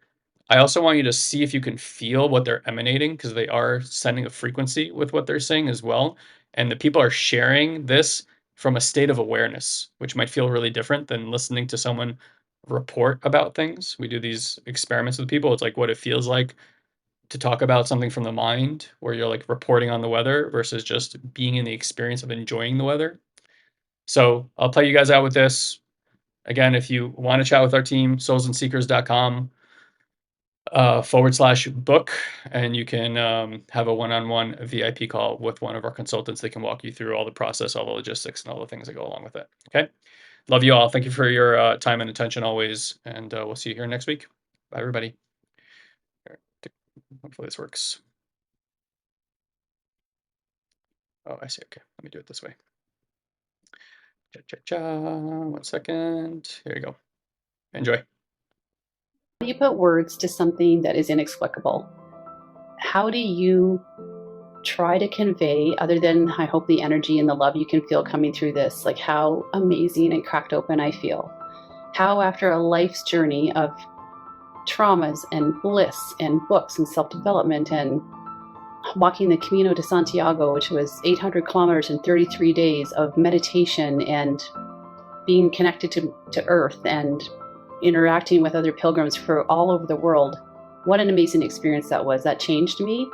I also want you to see if you can feel what they're emanating because they are sending a frequency with what they're saying as well. And the people are sharing this from a state of awareness, which might feel really different than listening to someone report about things. We do these experiments with people. It's like what it feels like to talk about something from the mind, where you're like reporting on the weather versus just being in the experience of enjoying the weather. So I'll play you guys out with this. Again, if you want to chat with our team, soulsandseekers.com /book, and you can have a one-on-one VIP call with one of our consultants. They can walk you through all the process, all the logistics, and all the things that go along with it. Okay. Love you all. Thank you for your time and attention always. And we'll see you here next week. Bye, everybody. Hopefully this works. Oh, I see. Okay. Let me do it this way. Cha-cha-cha. 1 second. Here you go. Enjoy. How do you put words to something that is inexplicable? How do you try to convey, other than I hope the energy and the love you can feel coming through this, like how amazing and cracked open I feel? How after a life's journey of traumas and bliss and books and self-development and walking the Camino de Santiago, which was 800 kilometers in 33 days of meditation and being connected to earth and interacting with other pilgrims for all over the world. What an amazing experience that was. That changed me,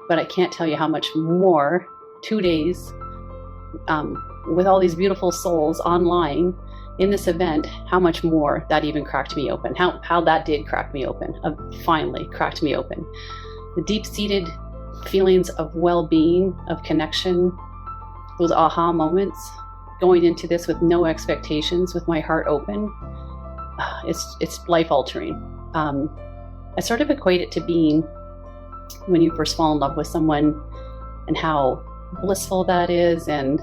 but I can't tell you how much more 2 days with all these beautiful souls online in this event, how much more that even cracked me open, how that did crack me open, finally cracked me open. The deep-seated feelings of well-being, of connection, those aha moments, going into this with no expectations, with my heart open, it's life-altering. I sort of equate it to being when you first fall in love with someone and how blissful that is and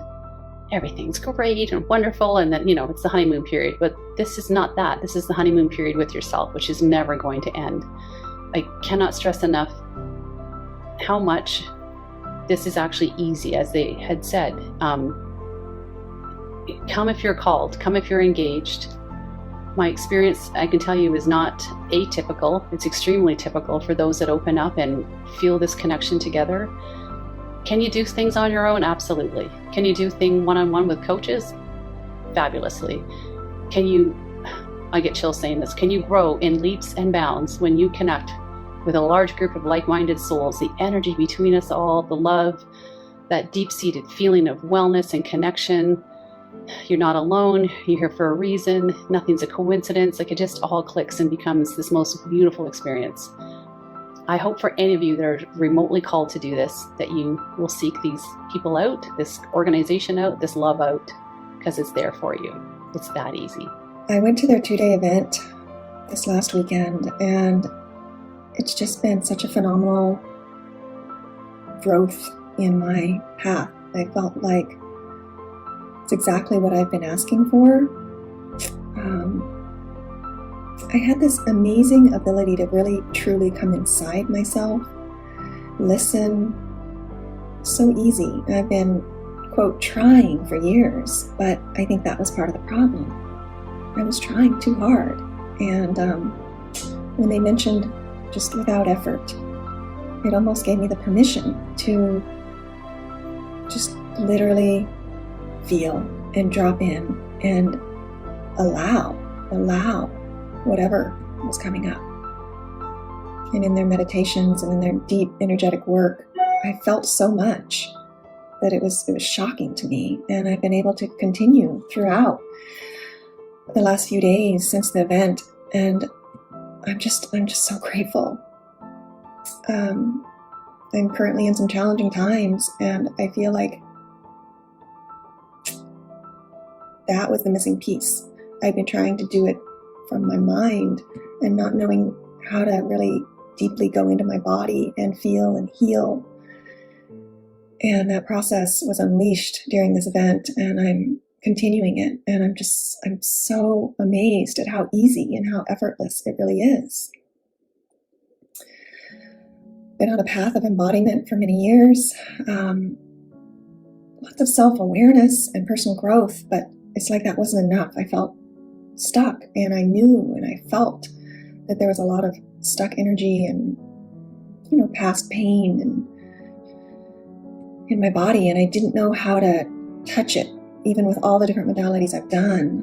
everything's great and wonderful, and then, it's the honeymoon period. But this is not that. This is the honeymoon period with yourself, which is never going to end. I cannot stress enough how much this is actually easy, as they had said. Come if you're called, come if you're engaged. My experience, I can tell you, is not atypical. It's extremely typical for those that open up and feel this connection together. Can you do things on your own? Absolutely. Can you do things one-on-one with coaches? Fabulously. I get chills saying this, can you grow in leaps and bounds when you connect with a large group of like-minded souls? The energy between us all, the love, that deep-seated feeling of wellness and connection. You're not alone. You're here for a reason. Nothing's a coincidence. Like, it just all clicks and becomes this most beautiful experience. I hope for any of you that are remotely called to do this, that you will seek these people out, this organization out, this love out, because it's there for you. It's that easy. I went to their 2-day event this last weekend, and it's just been such a phenomenal growth in my path. I felt like it's exactly what I've been asking for. I had this amazing ability to really, truly come inside myself, listen. So easy. I've been, quote, trying for years, but I think that was part of the problem. I was trying too hard. And when they mentioned just without effort, it almost gave me the permission to just literally feel and drop in and allow whatever was coming up. And in their meditations and in their deep energetic work, I felt so much that it was shocking to me. And I've been able to continue throughout the last few days since the event. And I'm just so grateful. I'm currently in some challenging times, and I feel like that was the missing piece. I've been trying to do it from my mind and not knowing how to really deeply go into my body and feel and heal. And that process was unleashed during this event, and I'm continuing it. And I'm so amazed at how easy and how effortless it really is. Been on a path of embodiment for many years. Lots of self-awareness and personal growth, but it's like that wasn't enough. I felt stuck, and I knew and I felt that there was a lot of stuck energy and, past pain and in my body, and I didn't know how to touch it, even with all the different modalities I've done.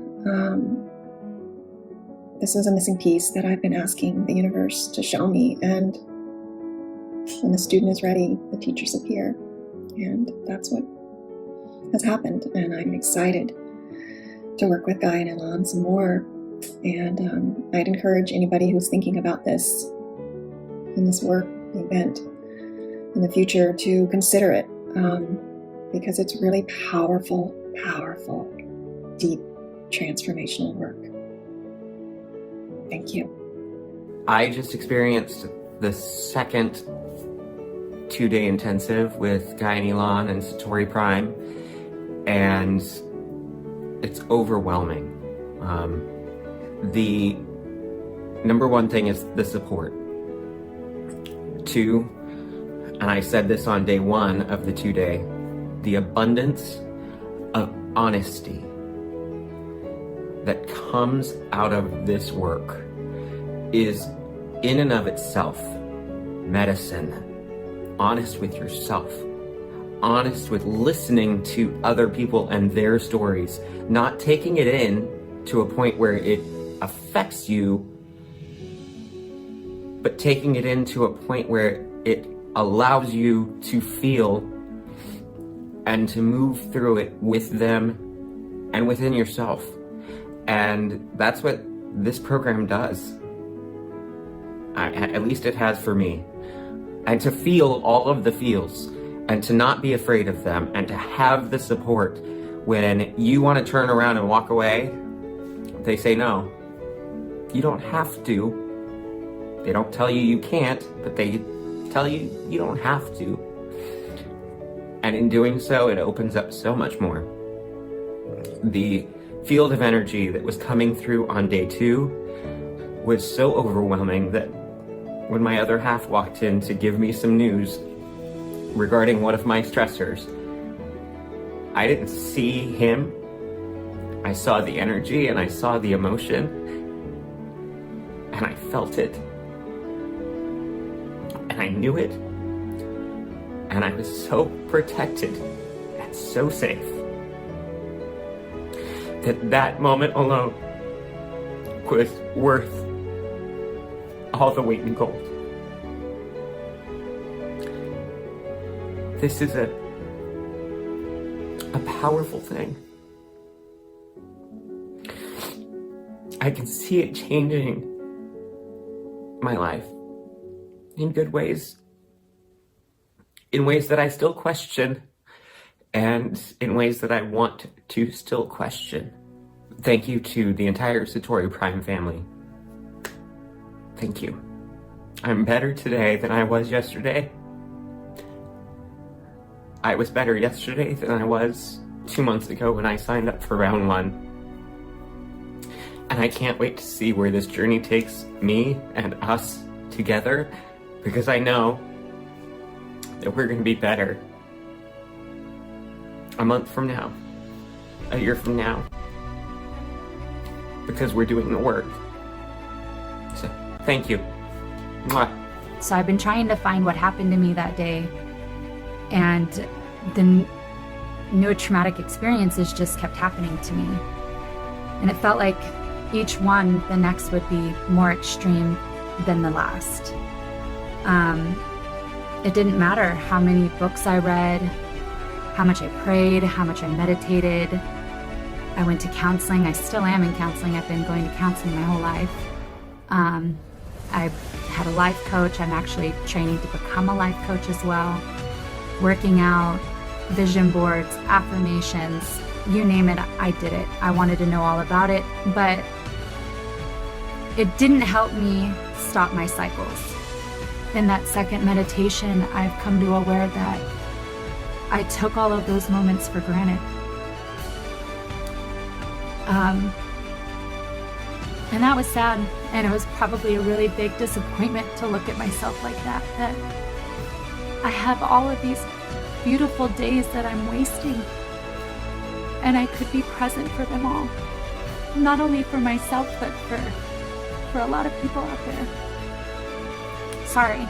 This is a missing piece that I've been asking the universe to show me, and when the student is ready, the teachers appear, and that's what has happened, and I'm excited to work with Guy and Elan some more. And I'd encourage anybody who's thinking about this in this work event in the future to consider it, because it's really powerful, deep, transformational work. Thank you. I just experienced the second 2-day intensive with Guy and Elan and Satori Prime, and it's overwhelming. The number one thing is the support. 2, and I said this on day 1 of the 2-day, the abundance of honesty that comes out of this work is in and of itself medicine. Honest with yourself, honest with listening to other people and their stories, not taking it in to a point where it affects you, but taking it in to a point where it allows you to feel and to move through it with them and within yourself. And that's what this program does. At least it has for me. And to feel all of the feels and to not be afraid of them and to have the support when you want to turn around and walk away, they say no. You don't have to. They don't tell you you can't, but they tell you you don't have to. And in doing so, it opens up so much more. The field of energy that was coming through on day 2 was so overwhelming that when my other half walked in to give me some news regarding one of my stressors, I didn't see him. I saw the energy and I saw the emotion and I felt it and I knew it, and I was so protected and so safe that moment alone was worth all the weight in gold. This is a powerful thing. I can see it changing my life in good ways, in ways that I still question, and in ways that I want to still question. Thank you to the entire Satori Prime family. Thank you. I'm better today than I was yesterday. I was better yesterday than I was 2 months ago when I signed up for round 1. And I can't wait to see where this journey takes me and us together, because I know that we're going to be better a month from now, a year from now, because we're doing the work. So, thank you. Mwah. So I've been trying to find what happened to me that day, and the new traumatic experiences just kept happening to me. And it felt like each one, the next would be more extreme than the last. It didn't matter how many books I read, how much I prayed, how much I meditated. I went to counseling. I still am in counseling. I've been going to counseling my whole life. I had a life coach. I'm actually training to become a life coach as well. Working out, vision boards, affirmations, you name it, I did it. I wanted to know all about it, but it didn't help me stop my cycles. In that second meditation, I've come to aware that I took all of those moments for granted. And that was sad, and it was probably a really big disappointment to look at myself like that I have all of these beautiful days that I'm wasting, and I could be present for them all. Not only for myself, but for a lot of people out there. Sorry.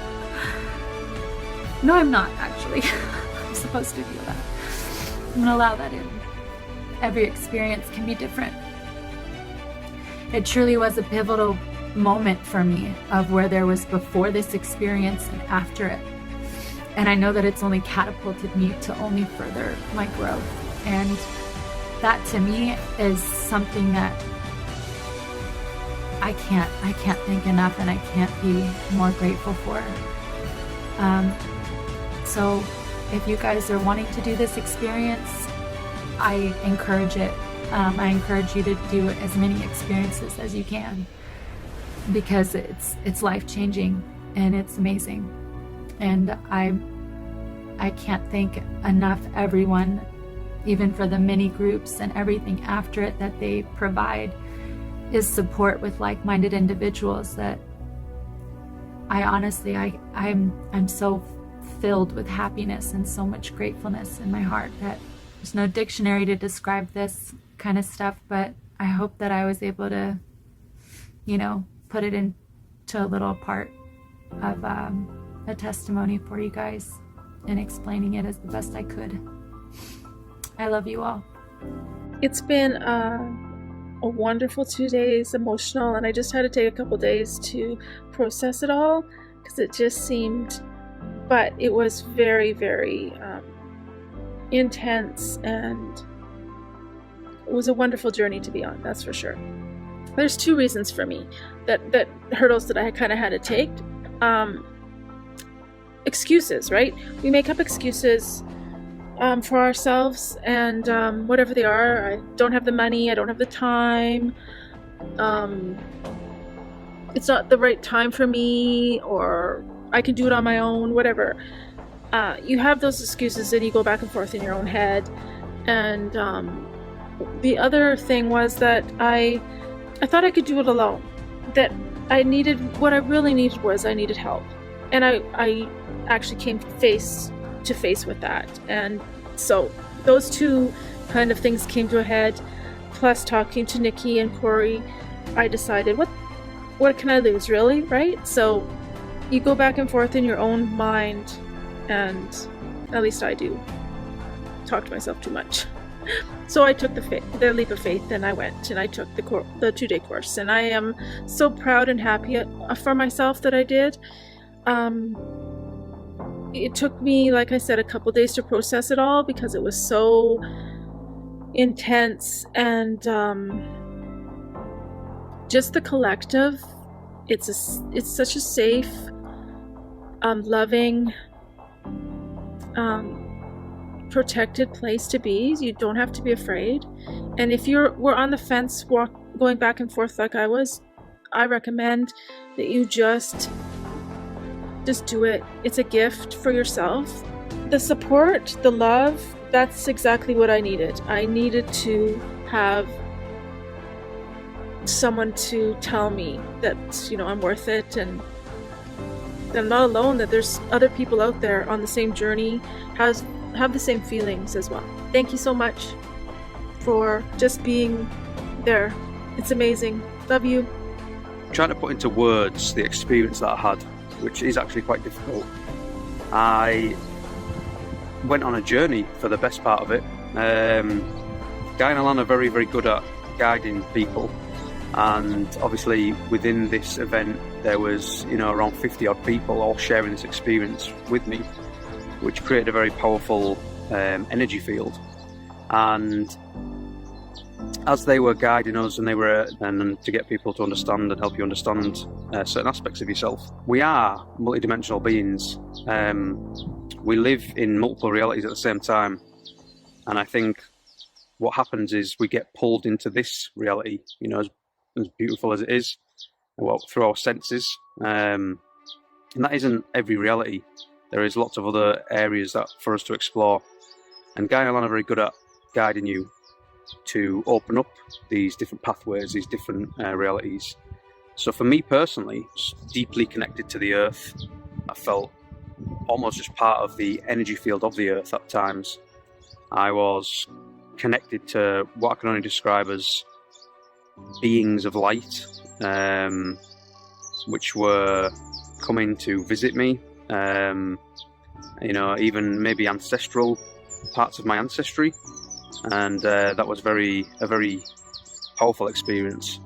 No, I'm not, actually. I'm supposed to feel that. I'm gonna allow that in. Every experience can be different. It truly was a pivotal moment for me of where there was before this experience and after it. And I know that it's only catapulted me to only further my growth. And that to me is something that I can't thank enough, and I can't be more grateful for. So if you guys are wanting to do this experience, I encourage it. I encourage you to do as many experiences as you can, because it's life-changing and it's amazing. And I can't thank enough everyone, even for the mini groups and everything after it that they provide, is support with like-minded individuals that I honestly, I'm so filled with happiness and so much gratefulness in my heart that there's no dictionary to describe this kind of stuff, but I hope that I was able to, put it into a little part of a testimony for you guys and explaining it as the best I could. I love you all. It's been a wonderful 2 days, emotional, and I just had to take a couple days to process it all, because it just seemed, but it was very, very intense, and it was a wonderful journey to be on, that's for sure. There's 2 reasons for me that hurdles that I kind of had to take. Excuses, right? We make up excuses for ourselves, and whatever they are. I don't have the money, I don't have the time, it's not the right time for me, or I can do it on my own, whatever. You have those excuses and you go back and forth in your own head. And the other thing was that I thought I could do it alone, that what I really needed was I needed help. And I actually came face to face with that. And so those 2 kind of things came to a head, plus talking to Nikki and Corey, I decided, what can I lose, really, right? So you go back and forth in your own mind, and at least I do talk to myself too much. So I took the leap of faith, and I went and I took the 2-day course, and I am so proud and happy for myself that I did. It took me, like I said, a couple days to process it all, because it was so intense, and just the collective. It's such a safe, loving, protected place to be. You don't have to be afraid. And if we're on the fence, going back and forth like I was, I recommend that you just do it. It's a gift for yourself. The support, the love, that's exactly what I needed. I needed to have someone to tell me that, I'm worth it, and I'm not alone, that there's other people out there on the same journey, have the same feelings as well. Thank you so much for just being there. It's amazing. Love you. Trying to put into words the experience that I had, which is actually quite difficult. I went on a journey for the best part of it. Guy and Alan are very, very good at guiding people, and obviously within this event there was around 50 odd people all sharing this experience with me, which created a very powerful energy field. And as they were guiding us, and to get people to understand and help you understand certain aspects of yourself, we are multidimensional beings. We live in multiple realities at the same time, and I think what happens is we get pulled into this reality, as beautiful as it is, through our senses, and that isn't every reality. There is lots of other areas for us to explore, and Guy and Alan are very good at guiding you to open up these different pathways, these different realities. So for me personally, deeply connected to the earth, I felt almost just part of the energy field of the earth at times. I was connected to what I can only describe as beings of light, which were coming to visit me, even maybe ancestral parts of my ancestry, and that was a very powerful experience.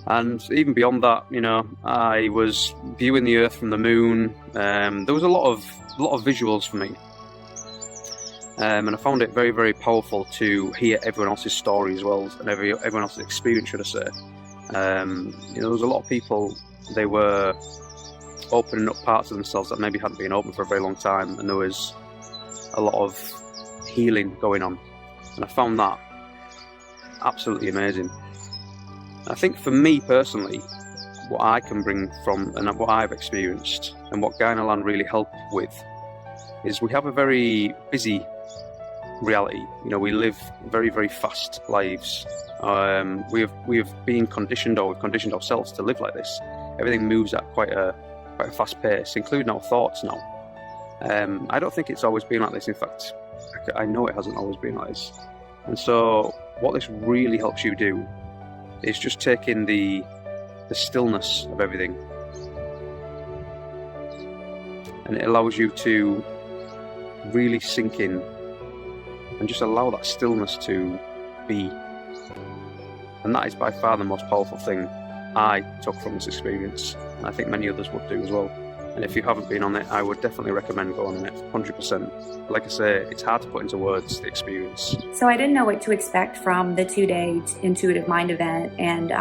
And even beyond that, I was viewing the earth from the moon. There was a lot of visuals for me, And I found it very, very powerful to hear everyone else's story as well, and everyone else's experience, should I say. There was a lot of people, they were opening up parts of themselves that maybe hadn't been open for a very long time, and there was a lot of healing going on. And I found that absolutely amazing. I think for me personally, what I can bring from and what I've experienced and what Gainaland really helped with is we have a very busy reality. We live very, very fast lives. We have been conditioned, or we've conditioned ourselves to live like this. Everything moves at quite a fast pace, including our thoughts now. I don't think it's always been like this. In fact, I know it hasn't always been like this. And so what this really helps you do is just take in the stillness of everything. And it allows you to really sink in and just allow that stillness to be. And that is by far the most powerful thing I took from this experience. And I think many others would do as well. And if you haven't been on it, I would definitely recommend going on it, 100%. Like I say, it's hard to put into words, the experience. So I didn't know what to expect from the 2-day Intuitive Mind event. And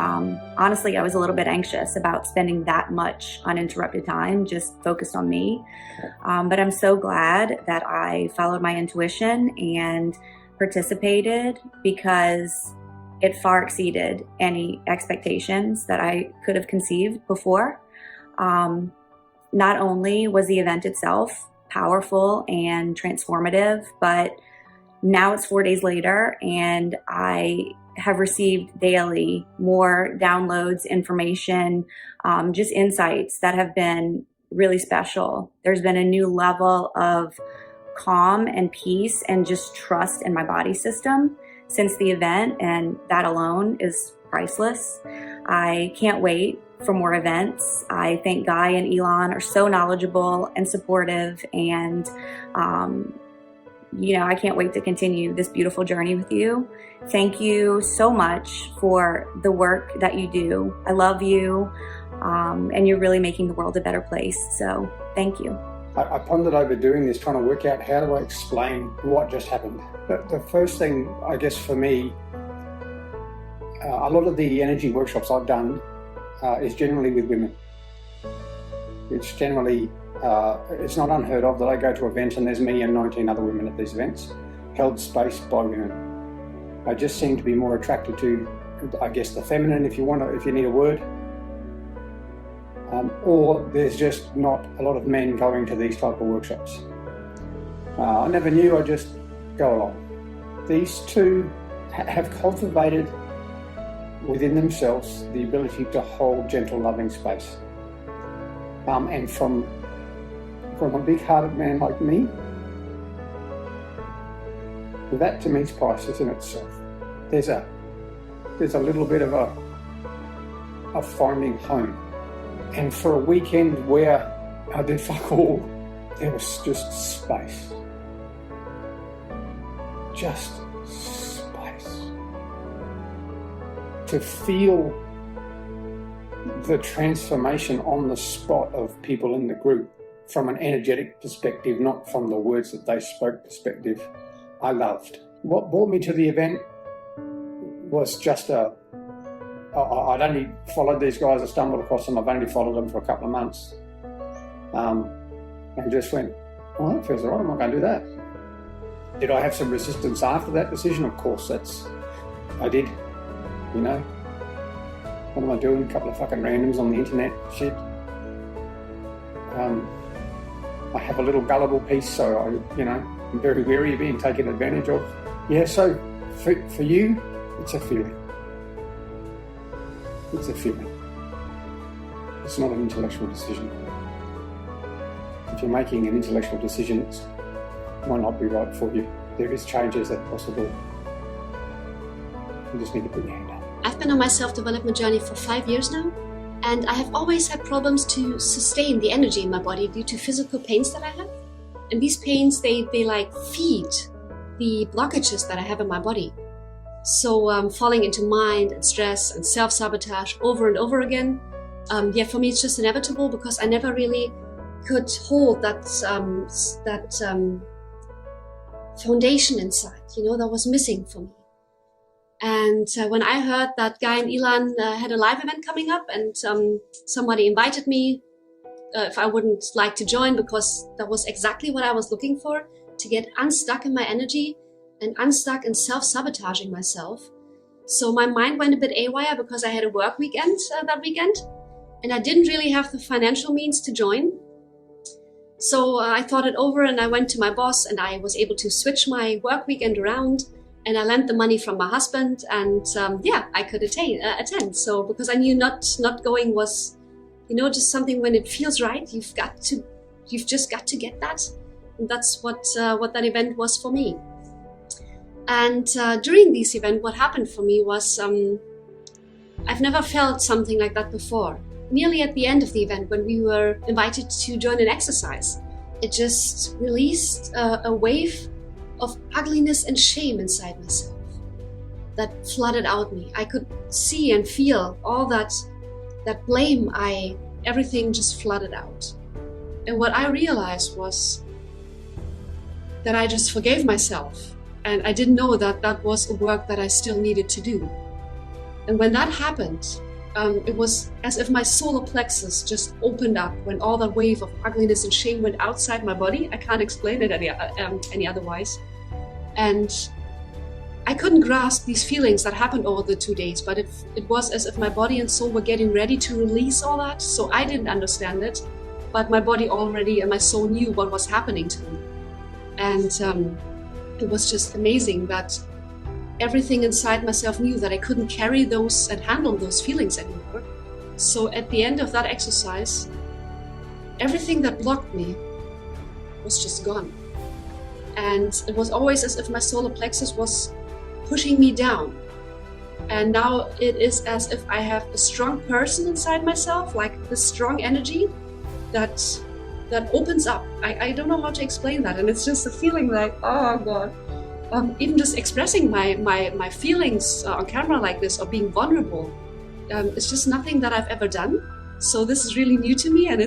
honestly, I was a little bit anxious about spending that much uninterrupted time just focused on me. But I'm so glad that I followed my intuition and participated, because it far exceeded any expectations that I could have conceived before. Not only was the event itself powerful and transformative, but now it's 4 days later and I have received daily more downloads, information, just insights that have been really special. There's been a new level of calm and peace and just trust in my body system since the event, and that alone is priceless. I can't wait for more events. I think Guy and Elon are so knowledgeable and supportive, and I can't wait to continue this beautiful journey with you. Thank you so much for the work that you do. I love you, and you're really making the world a better place. So thank you. I pondered over doing this, trying to work out how do I explain what just happened. But the first thing, I guess for me, a lot of the energy workshops I've done is generally with women. It's generally, it's not unheard of that I go to events and there's me and 19 other women at these events, held space by women. I just seem to be more attracted to, I guess, the feminine, if you need a word. Or there's just not a lot of men going to these type of workshops. I never knew, I just go along. These two have cultivated within themselves the ability to hold gentle, loving space. And from a big-hearted man like me, that to me is priceless in itself. There's a little bit of a finding home. And for a weekend where I did fuck all, there was just space. Just space. To feel the transformation on the spot of people in the group from an energetic perspective, not from the words that they spoke perspective, I loved. What brought me to the event was just I'd only followed these guys, I stumbled across them, I've only followed them for a couple of months. And just went, oh, that feels all right, I'm not going to do that. Did I have some resistance after that decision? Of course, I did, What am I doing? A couple of fucking randoms on the internet, shit. I have a little gullible piece, so I'm very wary of being taken advantage of. Yeah, so for you, it's a feeling. It's a feeling. It's not an intellectual decision. If you're making an intellectual decision, it might not be right for you. There is changes that are possible. You just need to put your hand up. I've been on my self-development journey for 5 years now, and I have always had problems to sustain the energy in my body due to physical pains that I have. And these pains, they like feed the blockages that I have in my body. So falling into mind and stress and self-sabotage over and over again, for me it's just inevitable, because I never really could hold that foundation inside, that was missing for me. And when I heard that Guy and Ilan had a live event coming up, and somebody invited me if I wouldn't like to join, because that was exactly what I was looking for, to get unstuck in my energy and unstuck in self-sabotaging myself. So my mind went a bit haywire because I had a work weekend that weekend, and I didn't really have the financial means to join. So I thought it over, and I went to my boss, and I was able to switch my work weekend around, and I lent the money from my husband, and I could attend. So because I knew not going was, just something when it feels right, you've just got to get that. And that's what that event was for me. And during this event, what happened for me was I've never felt something like that before. Nearly at the end of the event, when we were invited to join an exercise, it just released a wave of ugliness and shame inside myself that flooded out me. I could see and feel all that blame, everything just flooded out. And what I realized was that I just forgave myself, and I didn't know that was a work that I still needed to do. And when that happened, it was as if my solar plexus just opened up when all that wave of ugliness and shame went outside my body. I can't explain it any otherwise. And I couldn't grasp these feelings that happened over the 2 days, but it was as if my body and soul were getting ready to release all that. So I didn't understand it, but my body already and my soul knew what was happening to me. And it was just amazing that everything inside myself knew that I couldn't carry those and handle those feelings anymore. So at the end of that exercise, everything that blocked me was just gone. And it was always as if my solar plexus was pushing me down. And now it is as if I have a strong person inside myself, like this strong energy that opens up. I don't know how to explain that. And it's just a feeling like, oh God. Even just expressing my feelings on camera like this, or being vulnerable, it's just nothing that I've ever done. So this is really new to me, and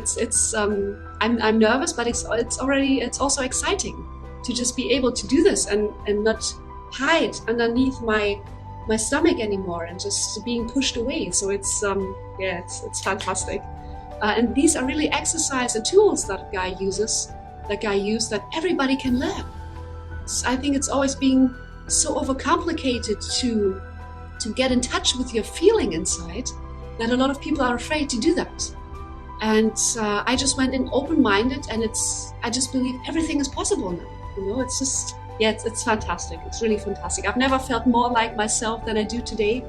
I'm nervous, but it's also exciting to just be able to do this and not hide underneath my stomach anymore and just being pushed away. So it's fantastic. And these are really exercise and tools that Guy used that everybody can learn. I think it's always being so overcomplicated to get in touch with your feeling inside that a lot of people are afraid to do that. And I just went in open-minded, and I just believe everything is possible now. It's just, it's fantastic. It's really fantastic. I've never felt more like myself than I do today.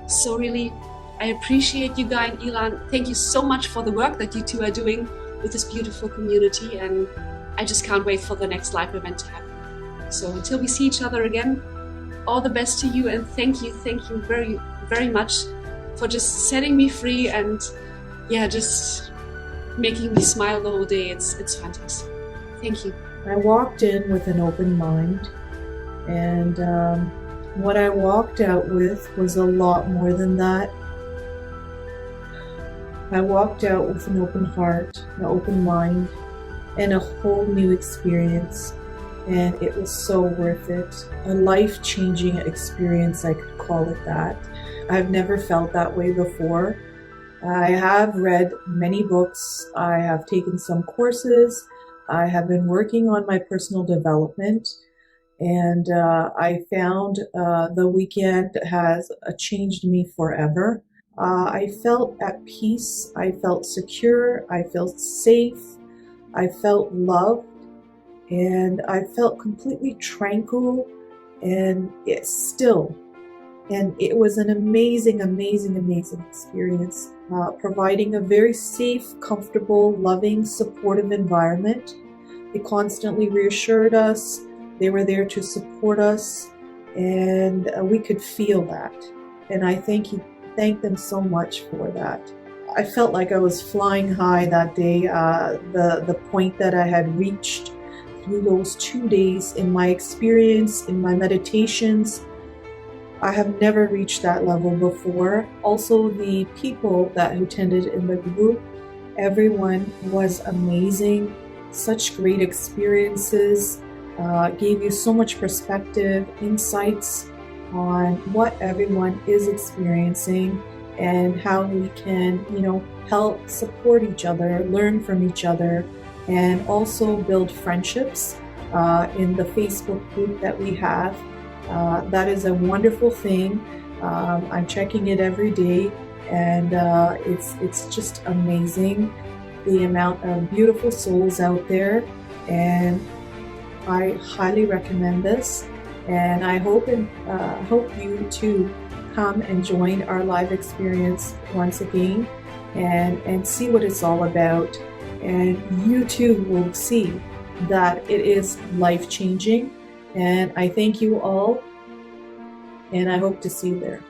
So really, I appreciate you, Guy and Ilan. Thank you so much for the work that you two are doing with this beautiful community, and I just can't wait for the next live event to happen. So until we see each other again, all the best to you, and thank you very, very much for just setting me free and just making me smile the whole day. It's fantastic. Thank you. I walked in with an open mind, and what I walked out with was a lot more than that. I walked out with an open heart, an open mind, and a whole new experience. And it was so worth it. A life-changing experience, I could call it that. I've never felt that way before. I have read many books. I have taken some courses. I have been working on my personal development. And I found the weekend has changed me forever. I felt at peace. I felt secure. I felt safe. I felt loved. And I felt completely tranquil and still. And it was an amazing, amazing, amazing experience, providing a very safe, comfortable, loving, supportive environment. They constantly reassured us. They were there to support us, and we could feel that. And I thank them so much for that. I felt like I was flying high that day. The point that I had reached through those 2 days in my experience, in my meditations, I have never reached that level before. Also, the people that attended in the group, everyone was amazing. Such great experiences. gave you so much perspective, insights on what everyone is experiencing and how we can, help support each other, learn from each other, and also build friendships in the Facebook group that we have. That is a wonderful thing. I'm checking it every day, and it's just amazing, the amount of beautiful souls out there, and I highly recommend this. And I hope you too come and join our live experience once again and see what it's all about. And you too will see that it is life-changing. And I thank you all, and I hope to see you there.